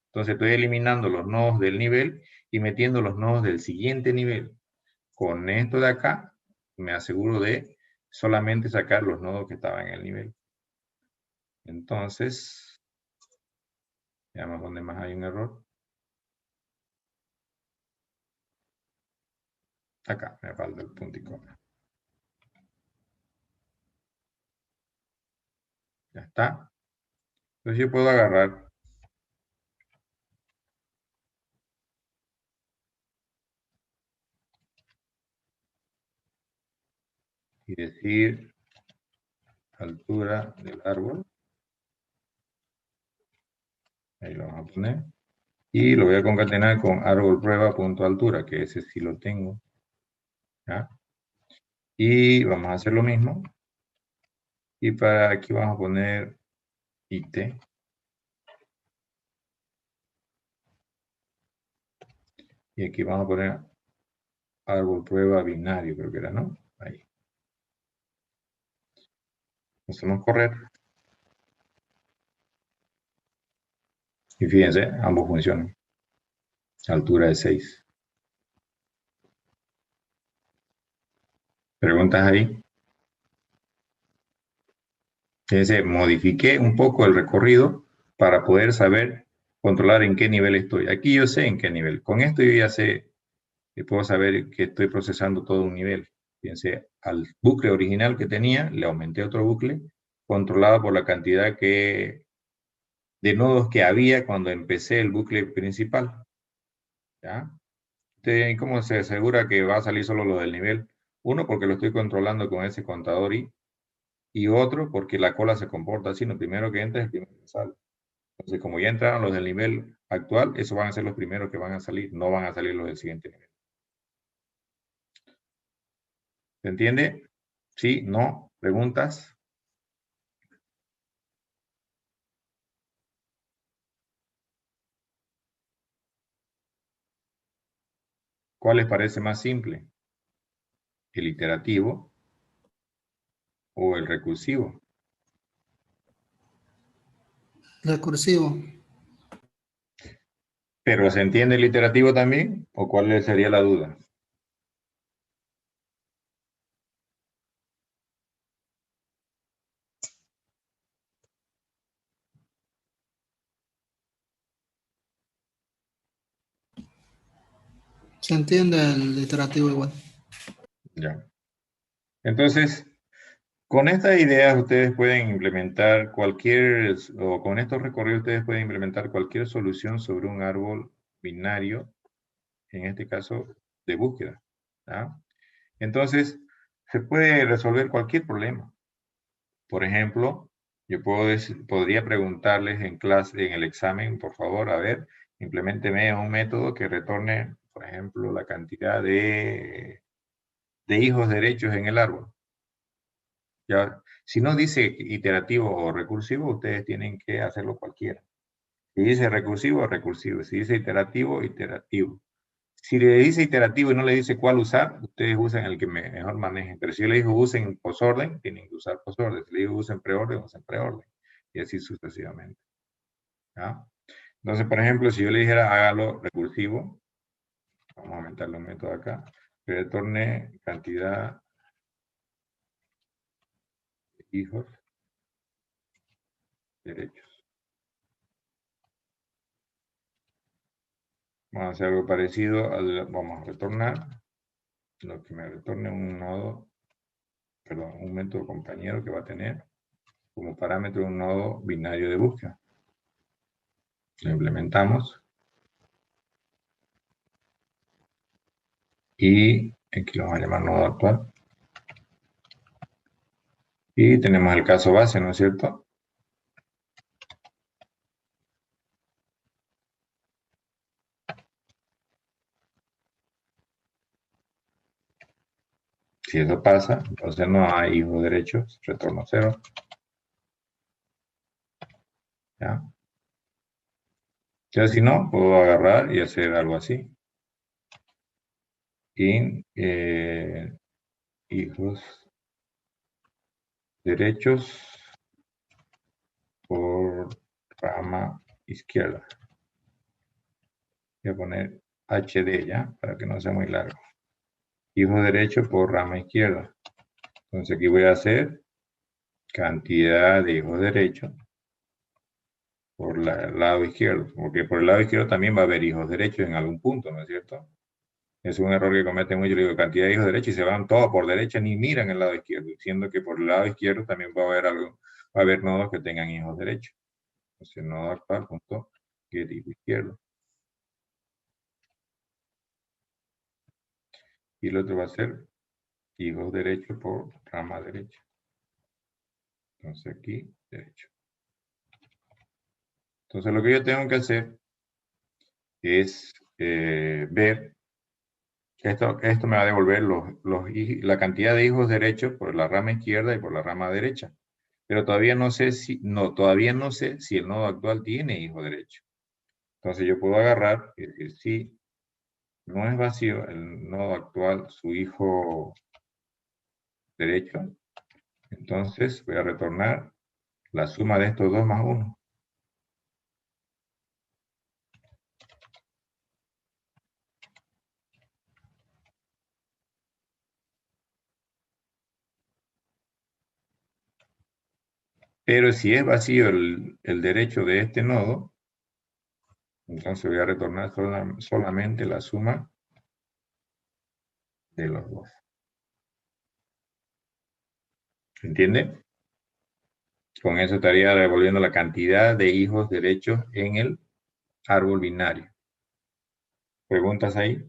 Entonces estoy eliminando los nodos del nivel y metiendo los nodos del siguiente nivel. Con esto de acá, me aseguro de solamente sacar los nodos que estaban en el nivel. Entonces, veamos dónde más hay un error. Acá, me falta el punto y coma. Ya está. Entonces yo puedo agarrar y decir altura del árbol. Ahí lo vamos a poner. Y lo voy a concatenar con árbol prueba.altura, que ese sí lo tengo. ¿Ya? Y vamos a hacer lo mismo. Y para aquí vamos a poner IT. Y aquí vamos a poner árbol prueba binario, creo que era, ¿no? Ahí. Hacemos correr. Y fíjense, ambos funcionan. Altura de 6. ¿Preguntas ahí? Fíjense, modifiqué un poco el recorrido para poder saber controlar en qué nivel estoy. Aquí yo sé en qué nivel. Con esto yo ya sé, puedo saber que estoy procesando todo un nivel. Fíjense, al bucle original que tenía, le aumenté otro bucle, controlado por la cantidad de nodos que había cuando empecé el bucle principal. ¿Ya? ¿Cómo se asegura que va a salir solo lo del nivel? Uno, porque lo estoy controlando con ese contador y otro, porque la cola se comporta así, lo primero que entra es el primero que sale. Entonces, como ya entraron los del nivel actual, esos van a ser los primeros que van a salir, no van a salir los del siguiente nivel. ¿Se entiende? ¿Sí? ¿No? ¿Preguntas? ¿Cuál les parece más simple? ¿El iterativo o el recursivo? Recursivo. ¿Pero se entiende el iterativo también? ¿O cuál sería la duda? Se entiende el iterativo igual. Ya. Entonces, con estas ideas ustedes pueden implementar o con estos recorridos ustedes pueden implementar cualquier solución sobre un árbol binario, en este caso de búsqueda. ¿Ya? Entonces, se puede resolver cualquier problema. Por ejemplo, yo podría preguntarles en clase, en el examen, por favor, a ver, implementeme un método que retorne, por ejemplo, la cantidad de hijos derechos en el árbol. Ya, si no dice iterativo o recursivo, ustedes tienen que hacerlo cualquiera. Si dice recursivo, recursivo. Si dice iterativo, iterativo. Si le dice iterativo y no le dice cuál usar, ustedes usan el que mejor manejen. Pero si yo le digo usen posorden, tienen que usar posorden. Si le digo usen preorden, usen preorden. Y así sucesivamente. ¿Ya? Entonces, por ejemplo, si yo le dijera hágalo recursivo, vamos a aumentarle un método acá, que retorne cantidad de hijos derechos. Vamos a hacer algo parecido, vamos a retornar, lo que me retorne un nodo, perdón, un método compañero que va a tener como parámetro un nodo binario de búsqueda. Lo implementamos. Y aquí lo vamos a llamar nodo actual. Y tenemos el caso base, ¿no es cierto? Si eso pasa, entonces no hay hijos derechos, retorno 0. ¿Ya? Entonces, si no, puedo agarrar y hacer algo así. Hijos derechos por rama izquierda. Voy a poner HD ya, para que no sea muy largo. Hijos derechos por rama izquierda. Entonces aquí voy a hacer cantidad de hijos derechos por el lado izquierdo, porque por el lado izquierdo también va a haber hijos derechos en algún punto, ¿no es cierto? Es un error que cometen muchos, le digo cantidad de hijos derechos y se van todos por derecha ni miran el lado izquierdo, siendo que por el lado izquierdo también va a haber nodos que tengan hijos derechos. Entonces nodo actual punto get hijo izquierdo. Y el otro va a ser hijos derechos por rama derecha. Entonces aquí, derecho. Entonces lo que yo tengo que hacer es ver, esto me va a devolver la cantidad de hijos derechos por la rama izquierda y por la rama derecha. Pero todavía no sé si el nodo actual tiene hijo derecho. Entonces yo puedo agarrar y decir, si no es vacío el nodo actual, su hijo derecho, entonces voy a retornar la suma de estos dos más 1. Pero si es vacío el derecho de este nodo, entonces voy a retornar solamente la suma de los dos. ¿Se entiende? Con eso estaría devolviendo la cantidad de hijos derechos en el árbol binario. ¿Preguntas ahí?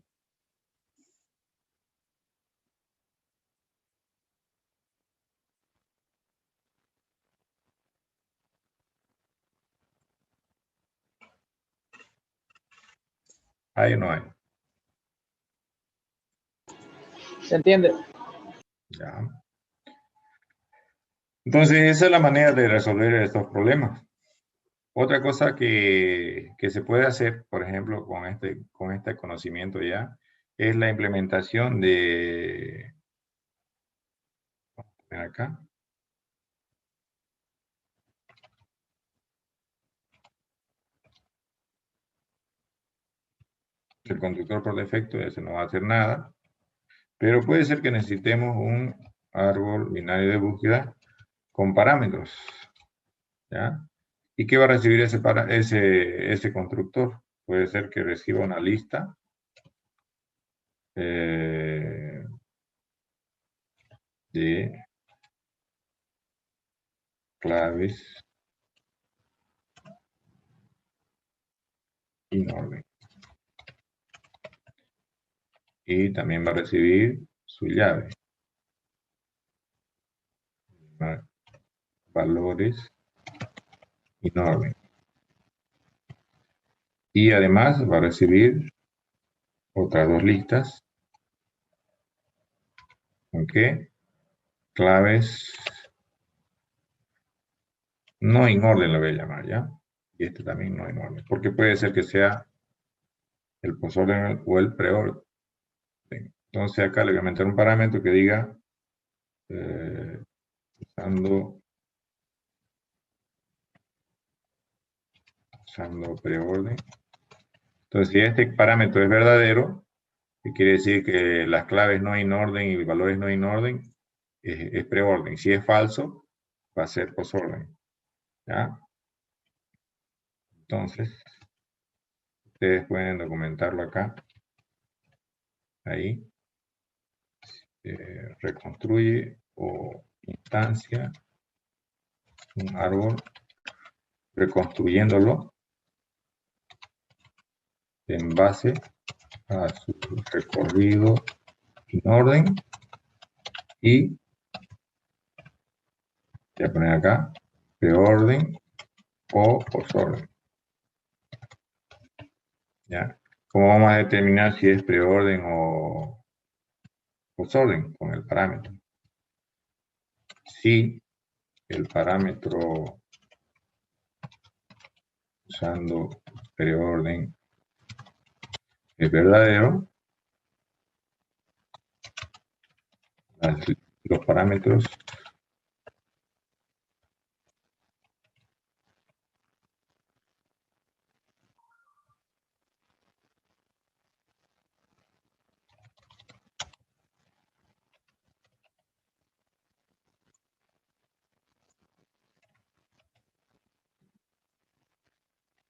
¿Hay o no hay? ¿Se entiende? Ya. Entonces, esa es la manera de resolver estos problemas. Otra cosa que se puede hacer, por ejemplo, con este conocimiento ya, es la implementación de... Vamos a poner acá. El constructor por defecto, ese no va a hacer nada. Pero puede ser que necesitemos un árbol binario de búsqueda con parámetros. ¿Ya? ¿Y qué va a recibir ese constructor? Puede ser que reciba una lista de claves en orden. Y también va a recibir su llave. Valores en orden. Y además va a recibir otras dos listas. ¿Ok? Claves no en orden lo voy a llamar, ¿ya? Y este también no en orden. Porque puede ser que sea el posorden o el preorden. Entonces acá le voy a meter un parámetro que diga usando preorden. Entonces, si este parámetro es verdadero, que quiere decir que las claves no en orden y valores no en orden, es preorden. Si es falso, va a ser posorden. ¿Ya? Entonces, ustedes pueden documentarlo acá. Ahí. Reconstruye o instancia un árbol reconstruyéndolo en base a su recorrido en orden y voy a poner acá preorden o posorden. ¿Ya? ¿Cómo vamos a determinar si es preorden o posorden? Con el parámetro. Si el parámetro usando preorden es verdadero, los parámetros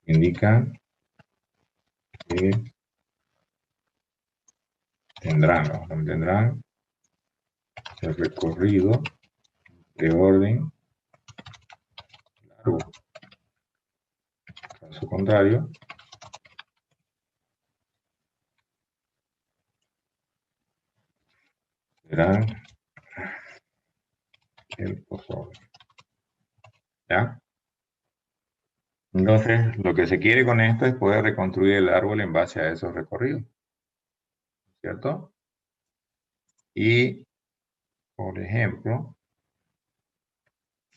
indican que tendrán el recorrido de orden largo. Caso contrario, serán el posorden. ¿Ya? Entonces, lo que se quiere con esto es poder reconstruir el árbol en base a esos recorridos. ¿Cierto? Y, por ejemplo,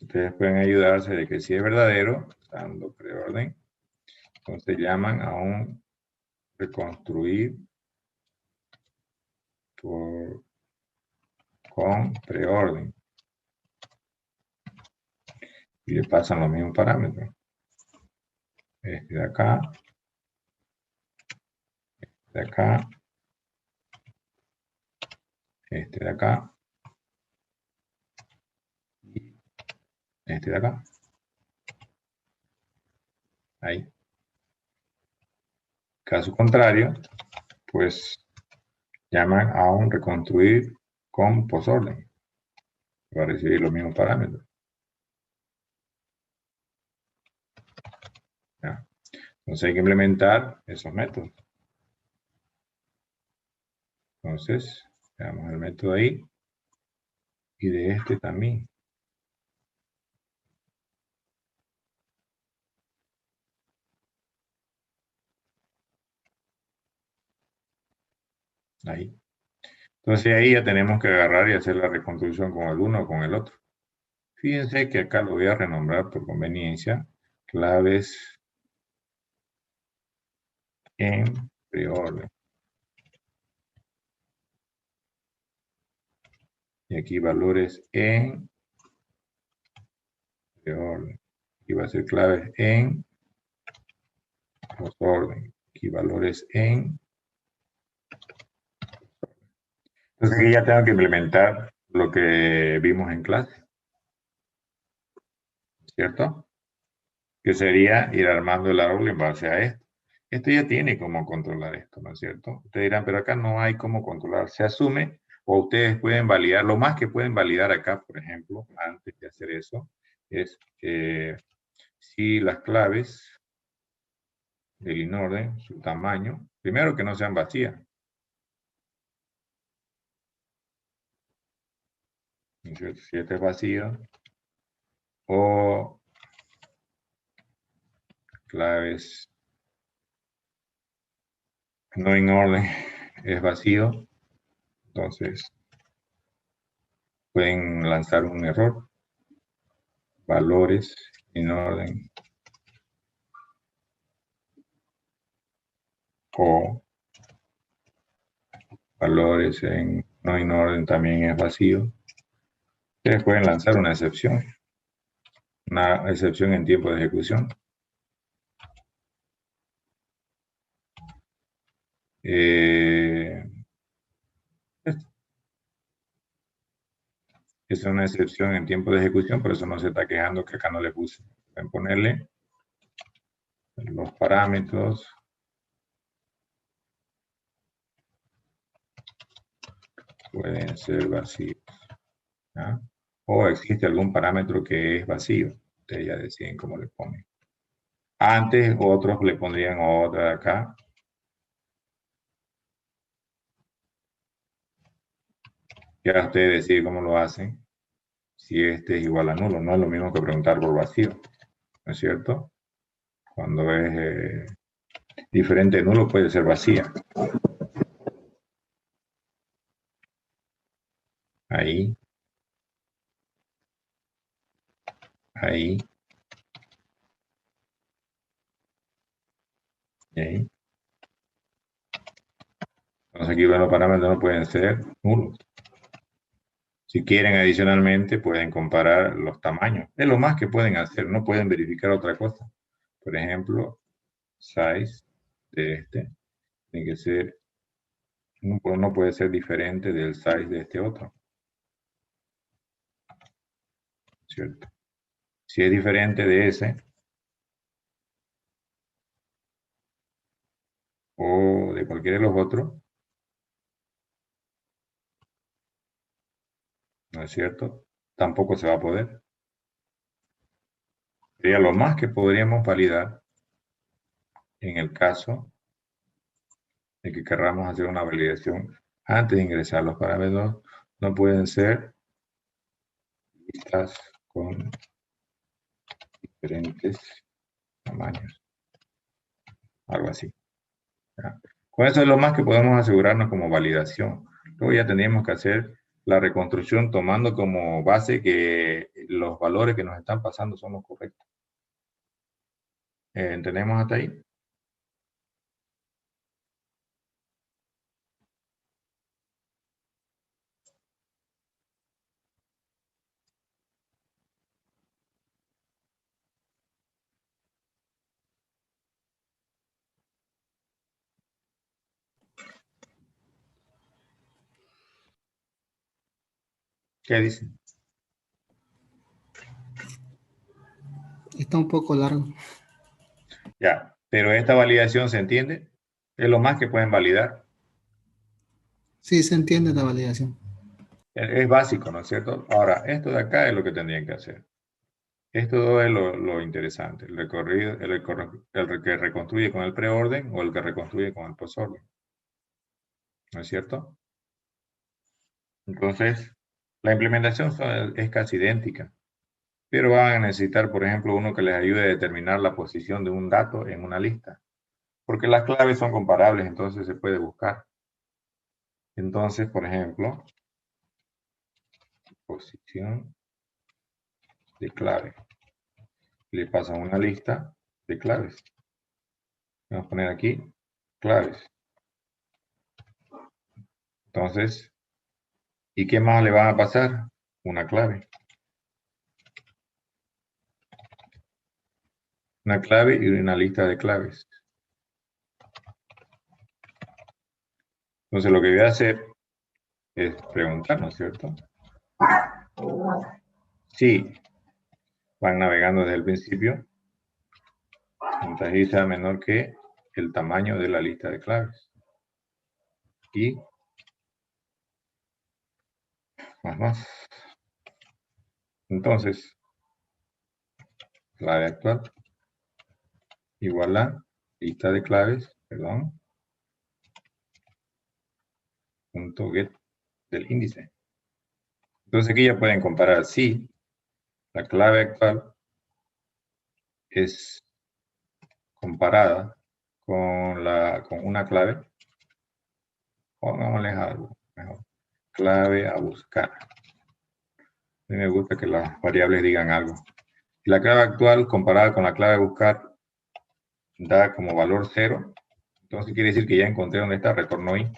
ustedes pueden ayudarse de que si es verdadero, dando preorden, entonces llaman a un reconstruir con preorden. Y le pasan los mismos parámetros. Este de acá, este de acá, este de acá, y este de acá. Ahí. Caso contrario, pues llaman a un reconstruir con posorden. Va a recibir los mismos parámetros. ¿Ya? Entonces hay que implementar esos métodos. Entonces, veamos el método ahí. Y de este también. Ahí. Entonces ahí ya tenemos que agarrar y hacer la reconstrucción con el uno o con el otro. Fíjense que acá lo voy a renombrar por conveniencia. Claves en preorden. Y aquí valores en preorden. Aquí va a ser claves en postorden. Aquí valores en. Entonces aquí ya tengo que implementar lo que vimos en clase. ¿Cierto? Que sería ir armando el árbol en base a esto. Esto ya tiene cómo controlar esto, ¿no es cierto? Ustedes dirán, pero acá no hay cómo controlar. Se asume, o ustedes pueden validar, lo más que pueden validar acá, por ejemplo, antes de hacer eso, es si las claves del inorden, su tamaño, primero que no sean vacías. ¿No es cierto? Si este es vacío, o claves no en orden es vacío, entonces pueden lanzar un error. Valores en orden o valores no en orden también es vacío. Ustedes pueden lanzar una excepción en tiempo de ejecución. Es una excepción en tiempo de ejecución, por eso no se está quejando que acá no le puse. Pueden ponerle los parámetros. Pueden ser vacíos. ¿Ah? O existe algún parámetro que es vacío. Ustedes ya deciden cómo le ponen. Antes otros le pondrían otra de acá. Ya ustedes deciden cómo lo hacen. Si este es igual a nulo, no es lo mismo que preguntar por vacío. ¿No es cierto? Cuando es diferente de nulo puede ser vacía. Ahí. Ahí. Y ahí. Entonces aquí los parámetros no pueden ser nulos. Si quieren adicionalmente pueden comparar los tamaños. Es lo más que pueden hacer, no pueden verificar otra cosa. Por ejemplo, size de este tiene que ser, no puede ser diferente del size de este otro. ¿Cierto? Si es diferente de ese, o de cualquiera de los otros, ¿no es cierto? Tampoco se va a poder. Sería lo más que podríamos validar en el caso de que querramos hacer una validación antes de ingresar los parámetros. No pueden ser listas con diferentes tamaños. Algo así. ¿Ya? Con eso es lo más que podemos asegurarnos como validación. Luego ya tendríamos que hacer la reconstrucción tomando como base que los valores que nos están pasando son los correctos. ¿Entendemos hasta ahí? ¿Qué dicen? Está un poco largo. Ya, pero esta validación se entiende. Es lo más que pueden validar. Sí, se entiende la validación. Es básico, ¿no es cierto? Ahora, esto de acá es lo que tendrían que hacer. Esto es lo interesante, el recorrido, el que reconstruye con el preorden o el que reconstruye con el posorden. ¿No es cierto? Entonces, la implementación es casi idéntica, pero van a necesitar, por ejemplo, uno que les ayude a determinar la posición de un dato en una lista, porque las claves son comparables, entonces se puede buscar. Entonces, por ejemplo, posición de clave. Le pasan una lista de claves. Vamos a poner aquí claves. Entonces, ¿y qué más le van a pasar? Una clave. Una clave y una lista de claves. Entonces, lo que voy a hacer es preguntar, ¿no es cierto? Si van navegando desde el principio, mientras y sea menor que el tamaño de la lista de claves. Y más. Entonces, clave actual igual a lista de claves, perdón, punto get del índice. Entonces aquí ya pueden comparar si la clave actual es comparada con una clave. Pongámosle algo mejor. Clave a buscar. A mí me gusta que las variables digan algo. Si la clave actual comparada con la clave a buscar da como valor 0, entonces quiere decir que ya encontré dónde está, retorno i.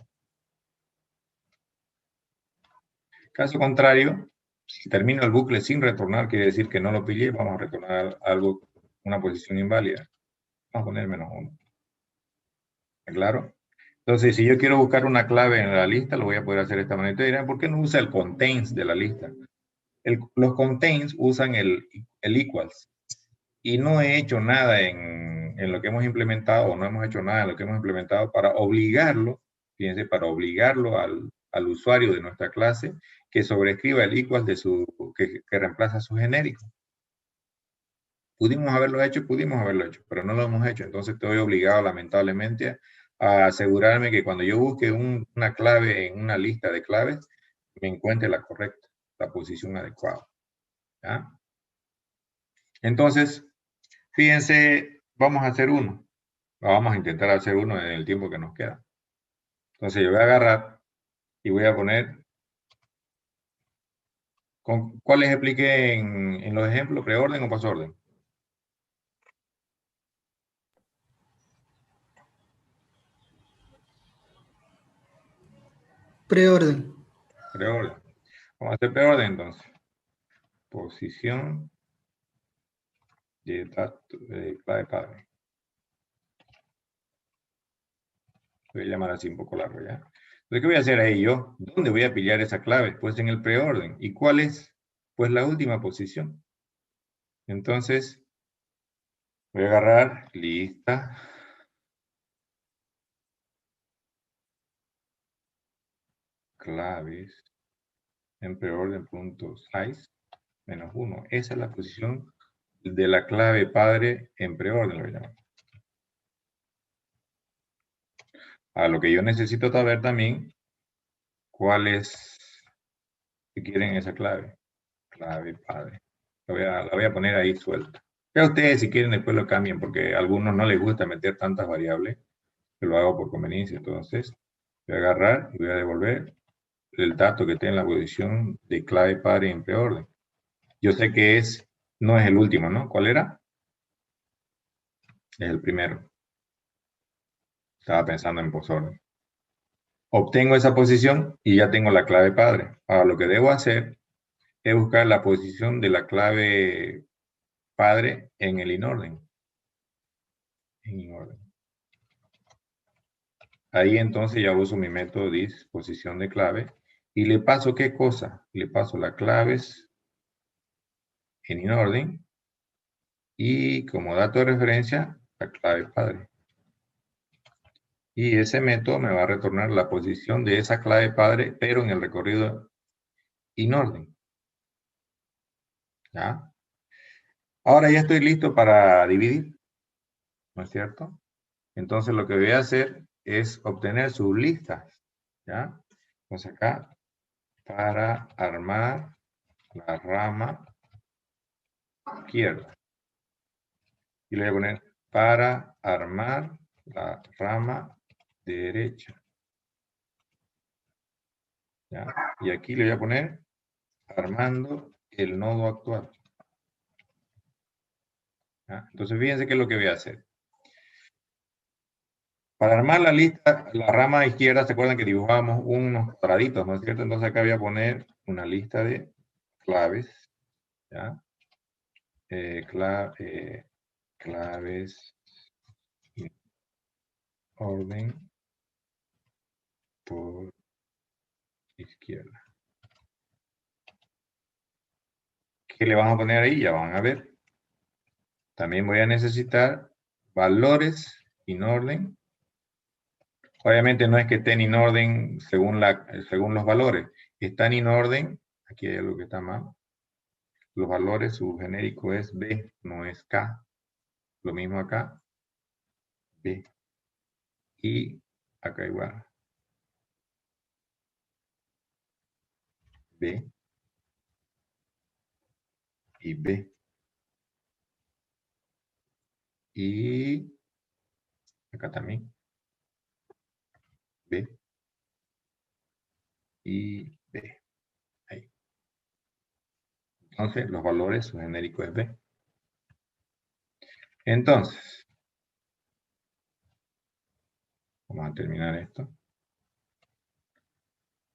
Caso contrario, si termino el bucle sin retornar, quiere decir que no lo pillé, vamos a retornar algo, una posición inválida. Vamos a poner -1. ¿Está claro? Entonces, si yo quiero buscar una clave en la lista, lo voy a poder hacer de esta manera. Entonces dirán, ¿por qué no usa el contains de la lista? Los contains usan el equals. Y no he hecho nada en lo que hemos implementado, o no hemos hecho nada en lo que hemos implementado para obligarlo, fíjense, para obligarlo al usuario de nuestra clase que sobreescriba el equals que reemplaza su genérico. Pudimos haberlo hecho, pero no lo hemos hecho. Entonces estoy obligado, lamentablemente, a asegurarme que cuando yo busque una clave en una lista de claves, me encuentre la correcta, la posición adecuada. ¿Ya? Entonces, fíjense, vamos a hacer uno. Vamos a intentar hacer uno en el tiempo que nos queda. Entonces yo voy a agarrar y voy a poner, ¿cuál les expliqué en los ejemplos? ¿Preorden o posorden? Preorden. Preorden. Vamos a hacer preorden entonces. Posición de clave padre. Voy a llamar así un poco largo ya. Entonces, ¿qué voy a hacer ahí yo? ¿Dónde voy a pillar esa clave? Pues en el preorden. ¿Y cuál es? Pues la última posición. Entonces, voy a agarrar lista. Claves. En preorden.size -1. Esa es la posición de la clave padre en preorden, lo voy a llamar. A lo que yo necesito saber también, cuál es, si quieren esa clave. Clave padre. La voy a poner ahí suelta. Ya ustedes, si quieren, después lo cambian, porque a algunos no les gusta meter tantas variables. Yo lo hago por conveniencia. Entonces, voy a agarrar y voy a devolver el dato que tiene en la posición de clave padre en preorden. Yo sé que no es el último, ¿no? ¿Cuál era? Es el primero. Estaba pensando en posorden. Obtengo esa posición y ya tengo la clave padre. Ahora lo que debo hacer es buscar la posición de la clave padre en el inorden. En inorden. Ahí entonces ya uso mi método disposición de clave y le paso ¿qué cosa? Le paso las claves en inorden y como dato de referencia la clave padre. Y ese método me va a retornar la posición de esa clave padre, pero en el recorrido inorden. ¿Ya? Ahora ya estoy listo para dividir, ¿no es cierto? Entonces lo que voy a hacer es obtener sus listas, ¿ya? Entonces acá, para armar la rama izquierda. Y le voy a poner para armar la rama derecha. ¿Ya? Y aquí le voy a poner armando el nodo actual. ¿Ya? Entonces fíjense qué es lo que voy a hacer. Para armar la lista, la rama izquierda, ¿se acuerdan que dibujábamos unos cuadraditos, no es cierto? Entonces acá voy a poner una lista de claves. ¿Ya? Claves en orden por izquierda. ¿Qué le vamos a poner ahí? Ya van a ver. También voy a necesitar valores in orden. Obviamente no es que estén in orden según los valores. Están in orden, aquí hay algo que está mal. Los valores, su genérico es B, no es K. Lo mismo acá, B. Y acá igual. B. Y B. Y acá también. B. Y B. Ahí. Entonces, los valores, su genérico es B. Entonces, vamos a terminar esto.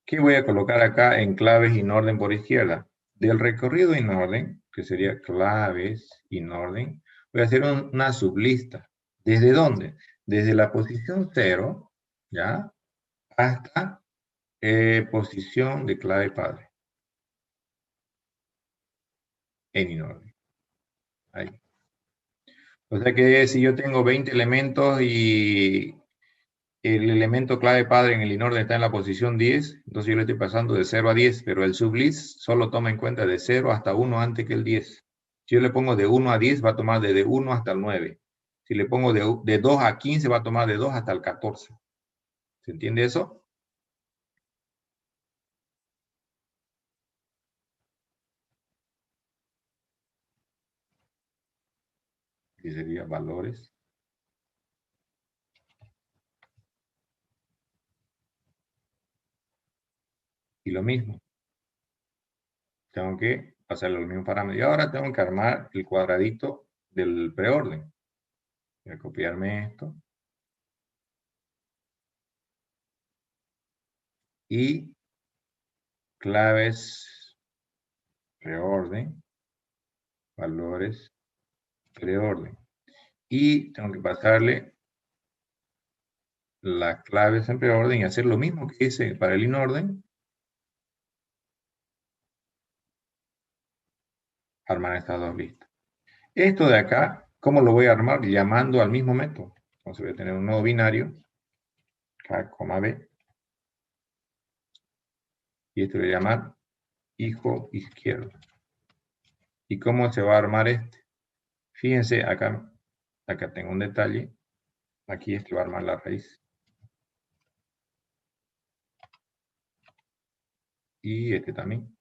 ¿Qué voy a colocar acá en claves in orden por izquierda? Del recorrido in orden, que sería claves in orden, voy a hacer una sublista. ¿Desde dónde? Desde la posición 0, ¿ya? Hasta posición de clave padre. En in orden. Ahí. O sea que si yo tengo 20 elementos y el elemento clave padre en el inorden está en la posición 10, entonces yo le estoy pasando de 0 a 10, pero el sublist solo toma en cuenta de 0 hasta 1 antes que el 10. Si yo le pongo de 1 a 10, va a tomar desde 1 hasta el 9. Si le pongo de 2 a 15, va a tomar de 2 hasta el 14. ¿Se entiende eso? Y sería valores. Y lo mismo. Tengo que pasarle los mismos parámetros. Y ahora tengo que armar el cuadradito del preorden. Voy a copiarme esto. Y claves preorden, valores preorden. Y tengo que pasarle las claves en preorden y hacer lo mismo que hice para el inorden. Armar estas dos listas. Esto de acá, ¿cómo lo voy a armar? Llamando al mismo método. Entonces voy a tener un nodo binario, K, B. Y esto lo voy a llamar hijo izquierdo. ¿Y cómo se va a armar este? Fíjense, acá tengo un detalle. Aquí este va a armar la raíz. Y este también.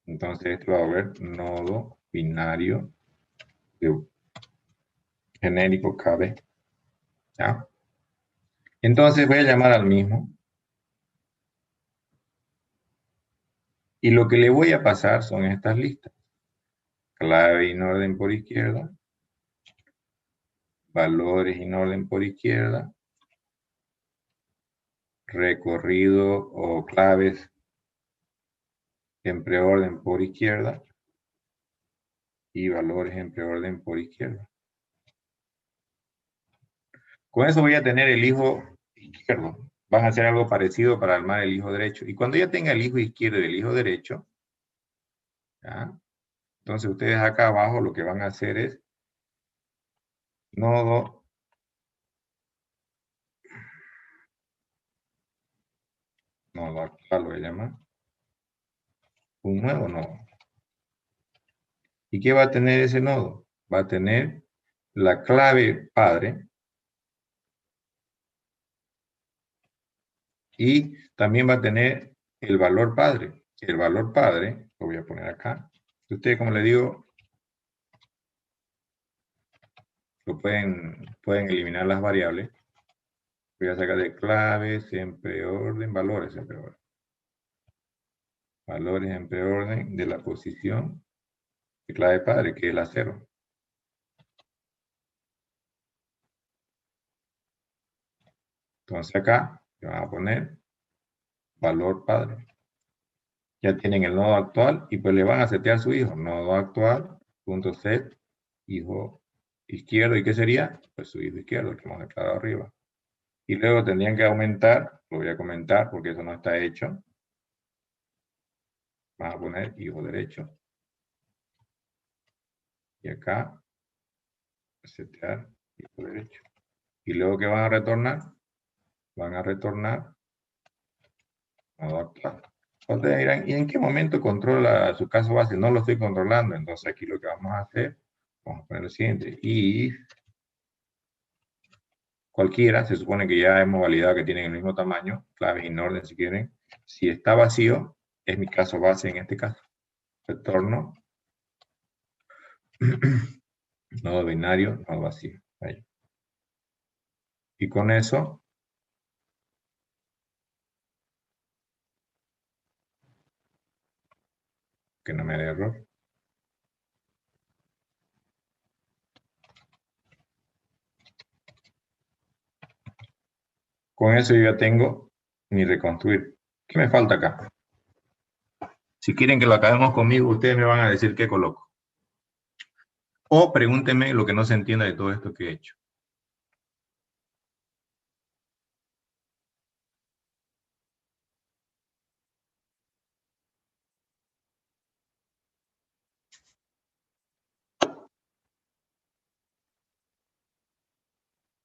Entonces esto va a ver nodo binario de genérico KB. ¿Ya? Entonces voy a llamar al mismo. Y lo que le voy a pasar son estas listas. Clave en orden por izquierda. Valores en orden por izquierda. Recorrido o claves en preorden por izquierda. Y valores en preorden por izquierda. Con eso voy a tener el hijo izquierdo. Van a hacer algo parecido para armar el hijo derecho. Y cuando ya tenga el hijo izquierdo y el hijo derecho, ¿ya? Entonces ustedes acá abajo lo que van a hacer es nodo nodo actual lo voy a llamar. Un nuevo nodo. ¿Y qué va a tener ese nodo? Va a tener la clave padre y también va a tener el valor padre. El valor padre, lo voy a poner acá. Ustedes, como les digo, lo pueden eliminar las variables. Voy a sacar de claves en preorden, valores en preorden. Valores en preorden de la posición de clave padre, que es la 0. Entonces acá le van a poner valor padre. Ya tienen el nodo actual y pues le van a setear su hijo. Nodo actual, punto set, hijo izquierdo. ¿Y qué sería? Pues su hijo izquierdo, el que hemos declarado arriba. Y luego tendrían que aumentar, lo voy a comentar porque eso no está hecho. Van a poner hijo derecho. Y acá, setear hijo derecho. Y luego, ¿qué van a retornar? Van a retornar nodo actual. Ustedes dirán, ¿y en qué momento controla su caso base? No lo estoy controlando. Entonces aquí lo que vamos a hacer, vamos a poner lo siguiente. If cualquiera, se supone que ya hemos validado que tienen el mismo tamaño, claves in orden si quieren. Si está vacío, es mi caso base en este caso. Retorno nodo binario, nodo vacío. Ahí. Y con eso, que no me dé error. Con eso yo ya tengo mi reconstruir. ¿Qué me falta acá? Si quieren que lo acabemos conmigo, ustedes me van a decir qué coloco. O pregúntenme lo que no se entienda de todo esto que he hecho.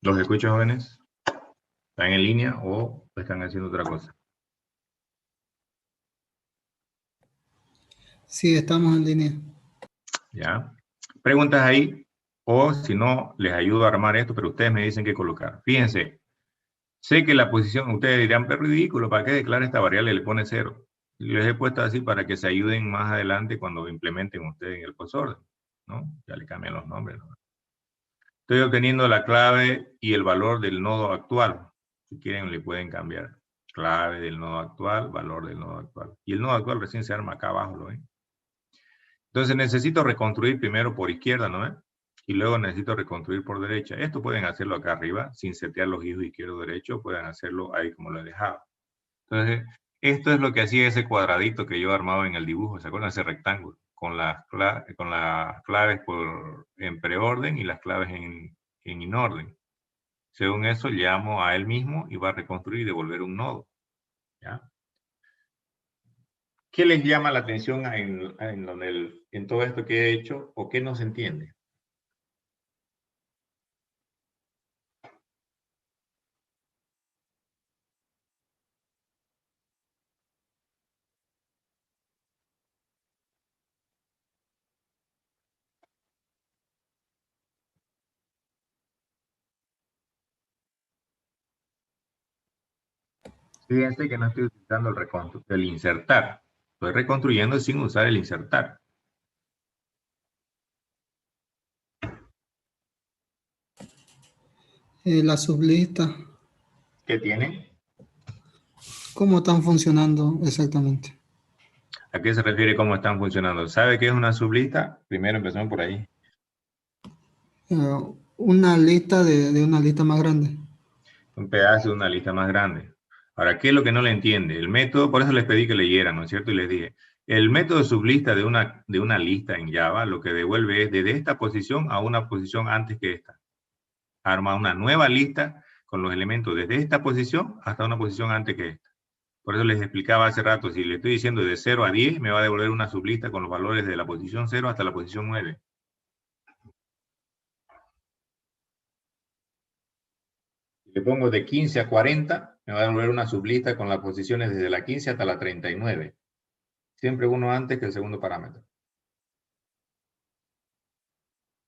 ¿Los escucho, jóvenes? ¿Están en línea o están haciendo otra cosa? Sí, estamos en línea. ¿Ya? Preguntas ahí, o si no, les ayudo a armar esto, pero ustedes me dicen qué colocar. Fíjense, sé que la posición, ustedes dirán, pero ridículo, ¿para qué declara esta variable y le pone 0? Les he puesto así para que se ayuden más adelante cuando implementen ustedes en el postorden, ¿no? Ya le cambian los nombres, ¿no? Estoy obteniendo la clave y el valor del nodo actual. Si quieren, le pueden cambiar. Clave del nodo actual, valor del nodo actual. Y el nodo actual recién se arma acá abajo, ¿lo ven? Entonces necesito reconstruir primero por izquierda, ¿no? Y luego necesito reconstruir por derecha. Esto pueden hacerlo acá arriba, sin setear los hijos izquierdo-derecho. Pueden hacerlo ahí como lo he dejado. Entonces, esto es lo que hacía ese cuadradito que yo armaba en el dibujo. ¿Se acuerdan? Ese rectángulo. Con las claves en preorden y las claves en inorden. Según eso, llamo a él mismo y va a reconstruir y devolver un nodo. ¿Ya? ¿Qué les llama la atención en todo esto que he hecho o qué no se entiende? Fíjense que no estoy utilizando el insertar. Estoy reconstruyendo sin usar el insertar. La sublista. ¿Qué tienen? ¿Cómo están funcionando exactamente? ¿A qué se refiere cómo están funcionando? ¿Sabe qué es una sublista? Primero empezamos por ahí. Una lista de una lista más grande. Un pedazo de una lista más grande. Ahora, ¿qué es lo que no le entiende? El método, por eso les pedí que leyeran, ¿no es cierto? Y les dije, el método sublista de una lista en Java lo que devuelve es desde esta posición a una posición antes que esta. Arma una nueva lista con los elementos desde esta posición hasta una posición antes que esta. Por eso les explicaba hace rato, si le estoy diciendo de 0 a 10, me va a devolver una sublista con los valores de la posición 0 hasta la posición 9. Si le pongo de 15 a 40, Me va a devolver una sublista con las posiciones desde la 15 hasta la 39. Siempre uno antes que el segundo parámetro.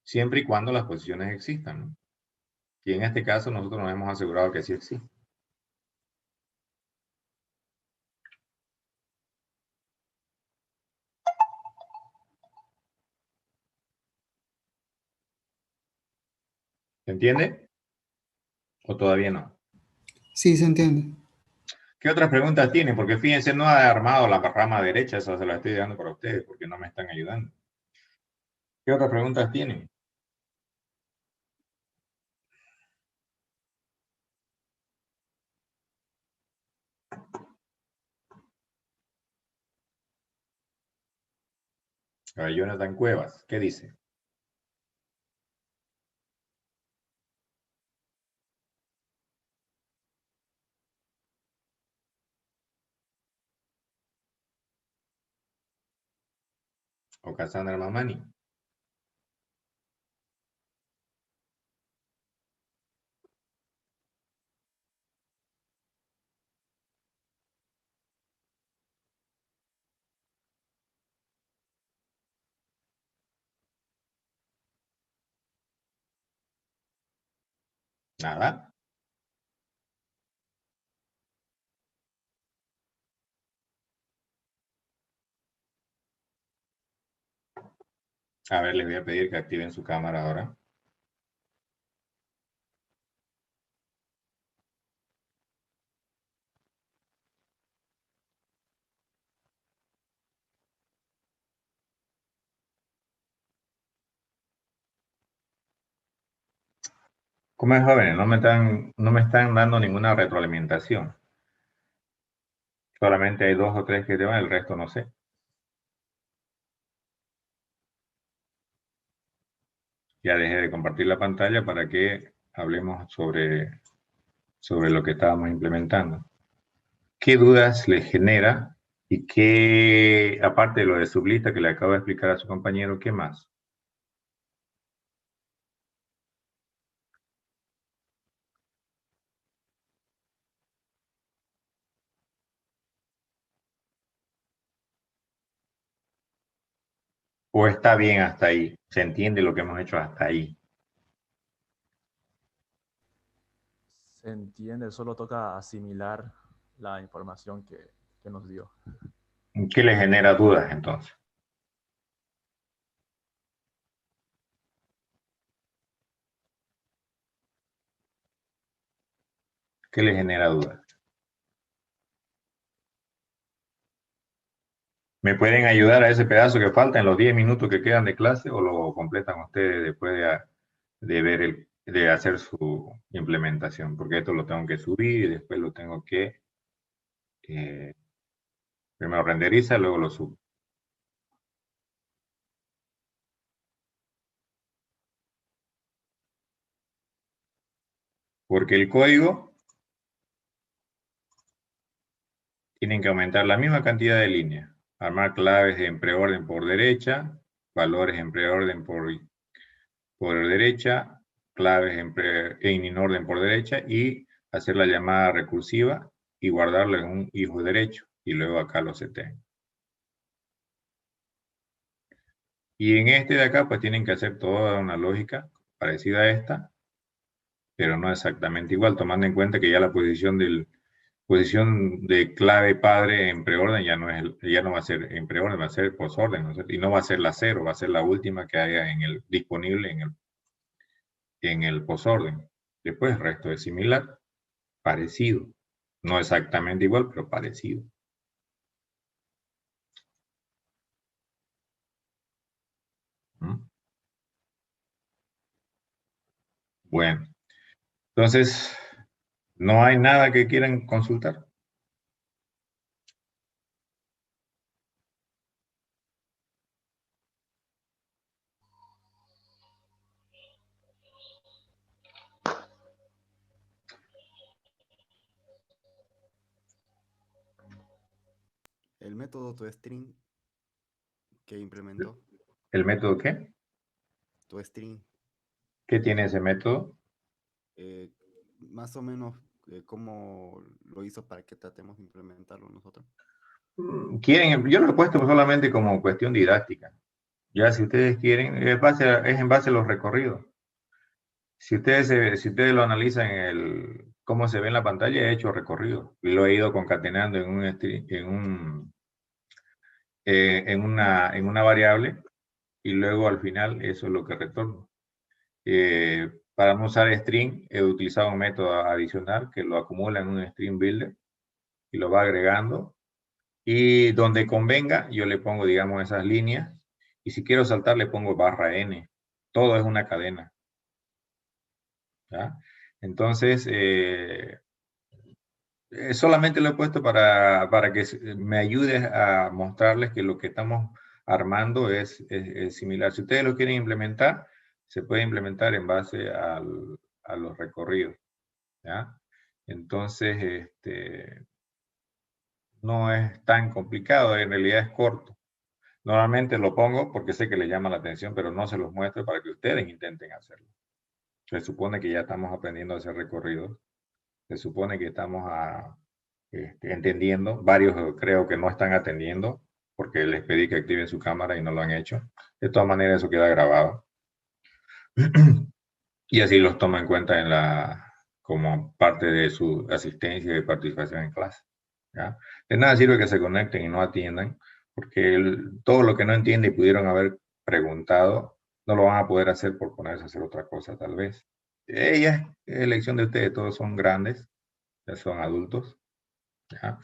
Siempre y cuando las posiciones existan, ¿no? Y en este caso nosotros nos hemos asegurado que sí existe. ¿Se entiende? ¿O todavía no? Sí, se entiende. ¿Qué otras preguntas tienen? Porque fíjense, no ha armado la rama derecha, esa se la estoy dando para ustedes porque no me están ayudando. ¿Qué otras preguntas tienen? A ver, Jonathan Cuevas, ¿qué dice? O Cassandra Mamani. Nada. A ver, les voy a pedir que activen su cámara ahora. ¿Cómo es, jóvenes? No me están dando ninguna retroalimentación. Solamente hay 2 o 3 que te van, el resto no sé. Ya dejé de compartir la pantalla para que hablemos sobre lo que estábamos implementando. ¿Qué dudas les genera? Y qué, aparte de lo de sublista que le acabo de explicar a su compañero, ¿qué más? ¿O está bien hasta ahí? ¿Se entiende lo que hemos hecho hasta ahí? Se entiende, solo toca asimilar la información que nos dio. ¿Qué le genera dudas entonces? ¿Qué le genera dudas? ¿Me pueden ayudar a ese pedazo que falta en los 10 minutos que quedan de clase o lo completan ustedes después de ver de hacer su implementación? Porque esto lo tengo que subir y después lo tengo que primero renderiza, luego lo subo. Porque el código tienen que aumentar la misma cantidad de líneas. Armar claves en preorden por derecha, valores en preorden por derecha, claves en inorden por derecha y hacer la llamada recursiva y guardarlo en un hijo derecho y luego acá lo setean. Y en este de acá pues tienen que hacer toda una lógica parecida a esta, pero no exactamente igual, tomando en cuenta que ya la posición de clave padre en preorden ya no va a ser en preorden, va a ser posorden, ¿no? Y no va a ser la 0, va a ser la última que haya disponible en el posorden. Después el resto es similar, parecido. No exactamente igual, pero parecido. ¿Mm? Bueno, entonces, ¿no hay nada que quieran consultar? El método toString que implementó. ¿El método qué? toString. ¿Qué tiene ese método? Más o menos cómo lo hizo para que tratemos de implementarlo nosotros? Yo lo he puesto solamente como cuestión didáctica. Ya si ustedes quieren, es en base a los recorridos. Si ustedes lo analizan cómo se ve en la pantalla, he hecho recorrido. Y lo he ido concatenando en una variable, y luego al final eso es lo que retorno. Para no usar string, he utilizado un método adicional que lo acumula en un string builder y lo va agregando. Y donde convenga, yo le pongo, digamos, esas líneas. Y si quiero saltar, le pongo _n. Todo es una cadena. ¿Ya? Entonces, solamente lo he puesto para que me ayude a mostrarles que lo que estamos armando es similar. Si ustedes lo quieren implementar, se puede implementar en base a los recorridos. ¿Ya? Entonces, no es tan complicado, en realidad es corto. Normalmente lo pongo porque sé que les llama la atención, pero no se los muestro para que ustedes intenten hacerlo. Se supone que ya estamos aprendiendo a hacer recorridos. Se supone que estamos entendiendo. Varios creo que no están atendiendo porque les pedí que activen su cámara y no lo han hecho. De todas maneras, eso queda grabado. Y así los toma en cuenta como parte de su asistencia y participación en clase. ¿Ya? De nada sirve que se conecten y no atiendan, porque todo lo que no entienden y pudieron haber preguntado, no lo van a poder hacer por ponerse a hacer otra cosa, tal vez. Ella es elección de ustedes, todos son grandes, ya son adultos. ¿Ya?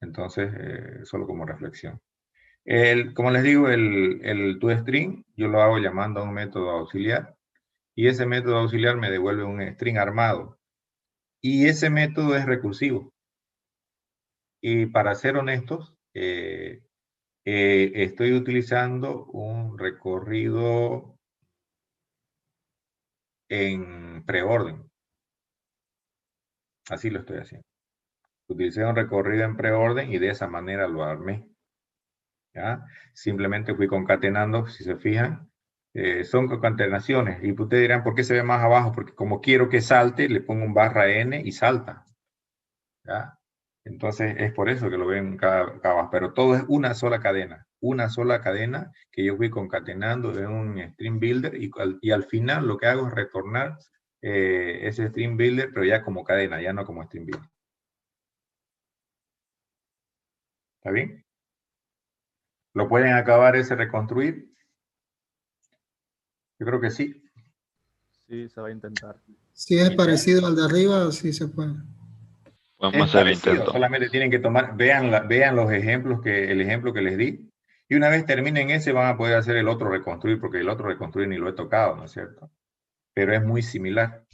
Entonces, solo como reflexión. Como les digo, el toString, yo lo hago llamando a un método auxiliar, y ese método auxiliar me devuelve un string armado. Y ese método es recursivo. Y para ser honestos, estoy utilizando un recorrido en preorden. Así lo estoy haciendo. Utilicé un recorrido en preorden y de esa manera lo armé. ¿Ya? Simplemente fui concatenando, si se fijan, son concatenaciones. Y ustedes dirán, ¿por qué se ve más abajo? Porque como quiero que salte, le pongo un _n y salta. ¿Ya? Entonces es por eso que lo ven cada, pero todo es una sola cadena que yo fui concatenando en un string builder, y al final lo que hago es retornar ese string builder, pero ya como cadena, ya no como string builder. ¿Está bien? ¿Lo pueden acabar ese reconstruir? Yo creo que sí. Sí, se va a intentar. Si es parecido al de arriba, sí se puede. Es parecido, solamente tienen que vean los ejemplos, el ejemplo que les di, y una vez terminen ese van a poder hacer el otro reconstruir, porque el otro reconstruir ni lo he tocado, ¿no es cierto? Pero es muy similar,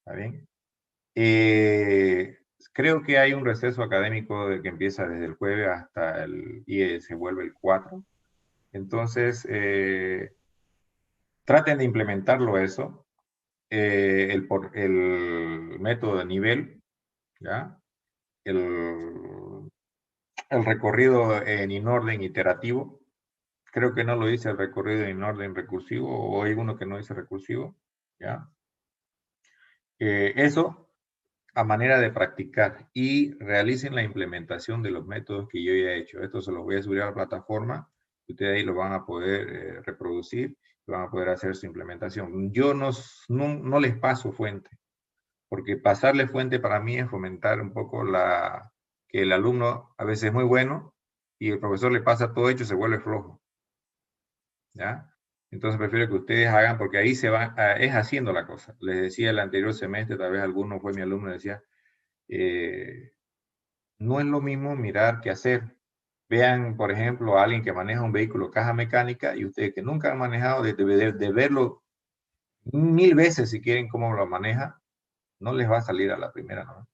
¿está bien? Creo que hay un receso académico que empieza desde el jueves y se vuelve el 4. Entonces, traten de implementarlo eso, el método de nivel, ¿ya? El recorrido en orden iterativo. Creo que no lo dice el recorrido en orden recursivo, o hay uno que no dice recursivo. ¿Ya? Eso a manera de practicar, y realicen la implementación de los métodos que yo ya he hecho. Esto se los voy a subir a la plataforma. Ustedes ahí lo van a poder reproducir, van a poder hacer su implementación. Yo no les paso fuente, porque pasarle fuente para mí es fomentar un poco que el alumno a veces es muy bueno y el profesor le pasa todo hecho, se vuelve flojo. ¿Ya? Entonces prefiero que ustedes hagan, porque ahí es haciendo la cosa. Les decía el anterior semestre, tal vez alguno fue mi alumno, decía, no es lo mismo mirar que hacer. Vean, por ejemplo, a alguien que maneja un vehículo caja mecánica, y ustedes que nunca han manejado, de verlo 1000 veces si quieren cómo lo maneja, no les va a salir a la primera, ¿no?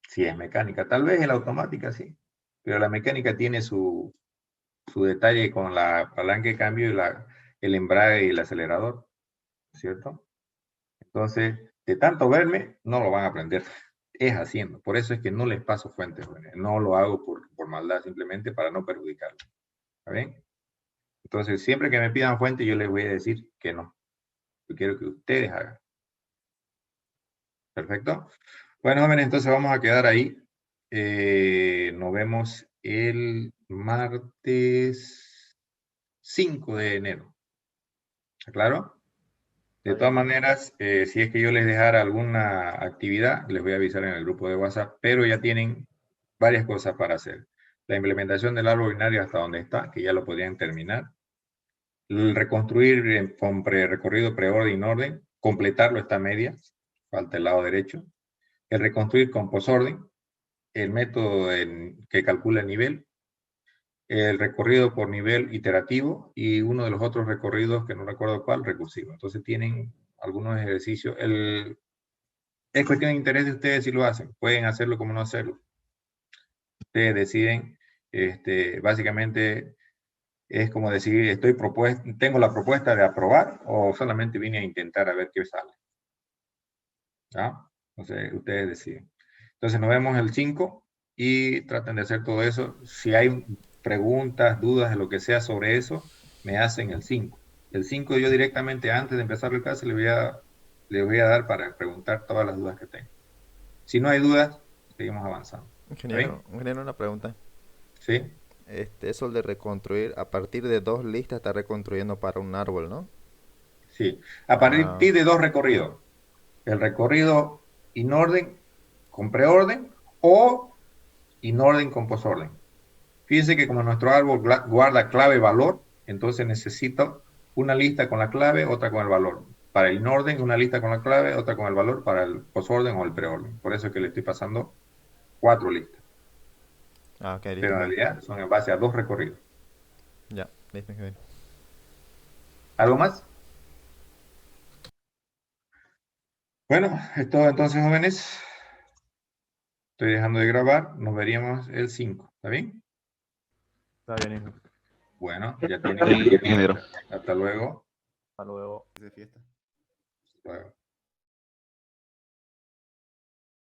Si es mecánica, tal vez en la automática sí, pero la mecánica tiene su detalle con la palanca de cambio y el embrague y el acelerador, ¿cierto? Entonces, de tanto verme, no lo van a aprender, es haciendo. Por eso es que no les paso fuentes, no lo hago por maldad, simplemente para no perjudicarlos. ¿Está bien? Entonces, siempre que me pidan fuente, yo les voy a decir que no. Yo quiero que ustedes hagan. ¿Perfecto? Bueno, jóvenes, entonces vamos a quedar ahí. Nos vemos el martes 5 de enero. ¿Claro? De todas maneras, si es que yo les dejara alguna actividad, les voy a avisar en el grupo de WhatsApp, pero ya tienen varias cosas para hacer. La implementación del árbol binario hasta donde está, que ya lo podrían terminar. El reconstruir con recorrido preorden y orden, completarlo está a medias, falta el lado derecho. El reconstruir con posorden, el método que calcula el nivel, el recorrido por nivel iterativo y uno de los otros recorridos, que no recuerdo cuál, recursivo. Entonces tienen algunos ejercicios. Es cuestión de interés de ustedes si lo hacen. Pueden hacerlo como no hacerlo. Ustedes deciden, básicamente es como decir, tengo la propuesta de aprobar o solamente vine a intentar a ver qué sale. ¿Ah? Entonces ustedes deciden. Entonces nos vemos el 5 y traten de hacer todo eso. Si hay preguntas, dudas de lo que sea sobre eso, me hacen el 5. El 5 yo directamente antes de empezar el clase le voy a dar para preguntar todas las dudas que tengo. Si no hay dudas, seguimos avanzando. Ingeniero, una pregunta. Sí. Eso de reconstruir, a partir de 2 listas está reconstruyendo para un árbol, ¿no? Sí, a partir de 2 recorridos. El recorrido in orden con preorden o in orden con posorden. Fíjense que como nuestro árbol guarda clave valor, entonces necesito una lista con la clave, otra con el valor. Para el in orden, una lista con la clave, otra con el valor para el posorden o el preorden. Por eso es que le estoy pasando 4 listas. Okay, pero en realidad son en base a 2 recorridos. Ya, listo. ¿Algo más? Bueno, es todo entonces, jóvenes. Estoy dejando de grabar. Nos veríamos el 5. ¿Está bien? Está bien, hijo. Bueno, ya tienen. Sí, ingeniero. Hasta luego. Hasta luego. De fiesta.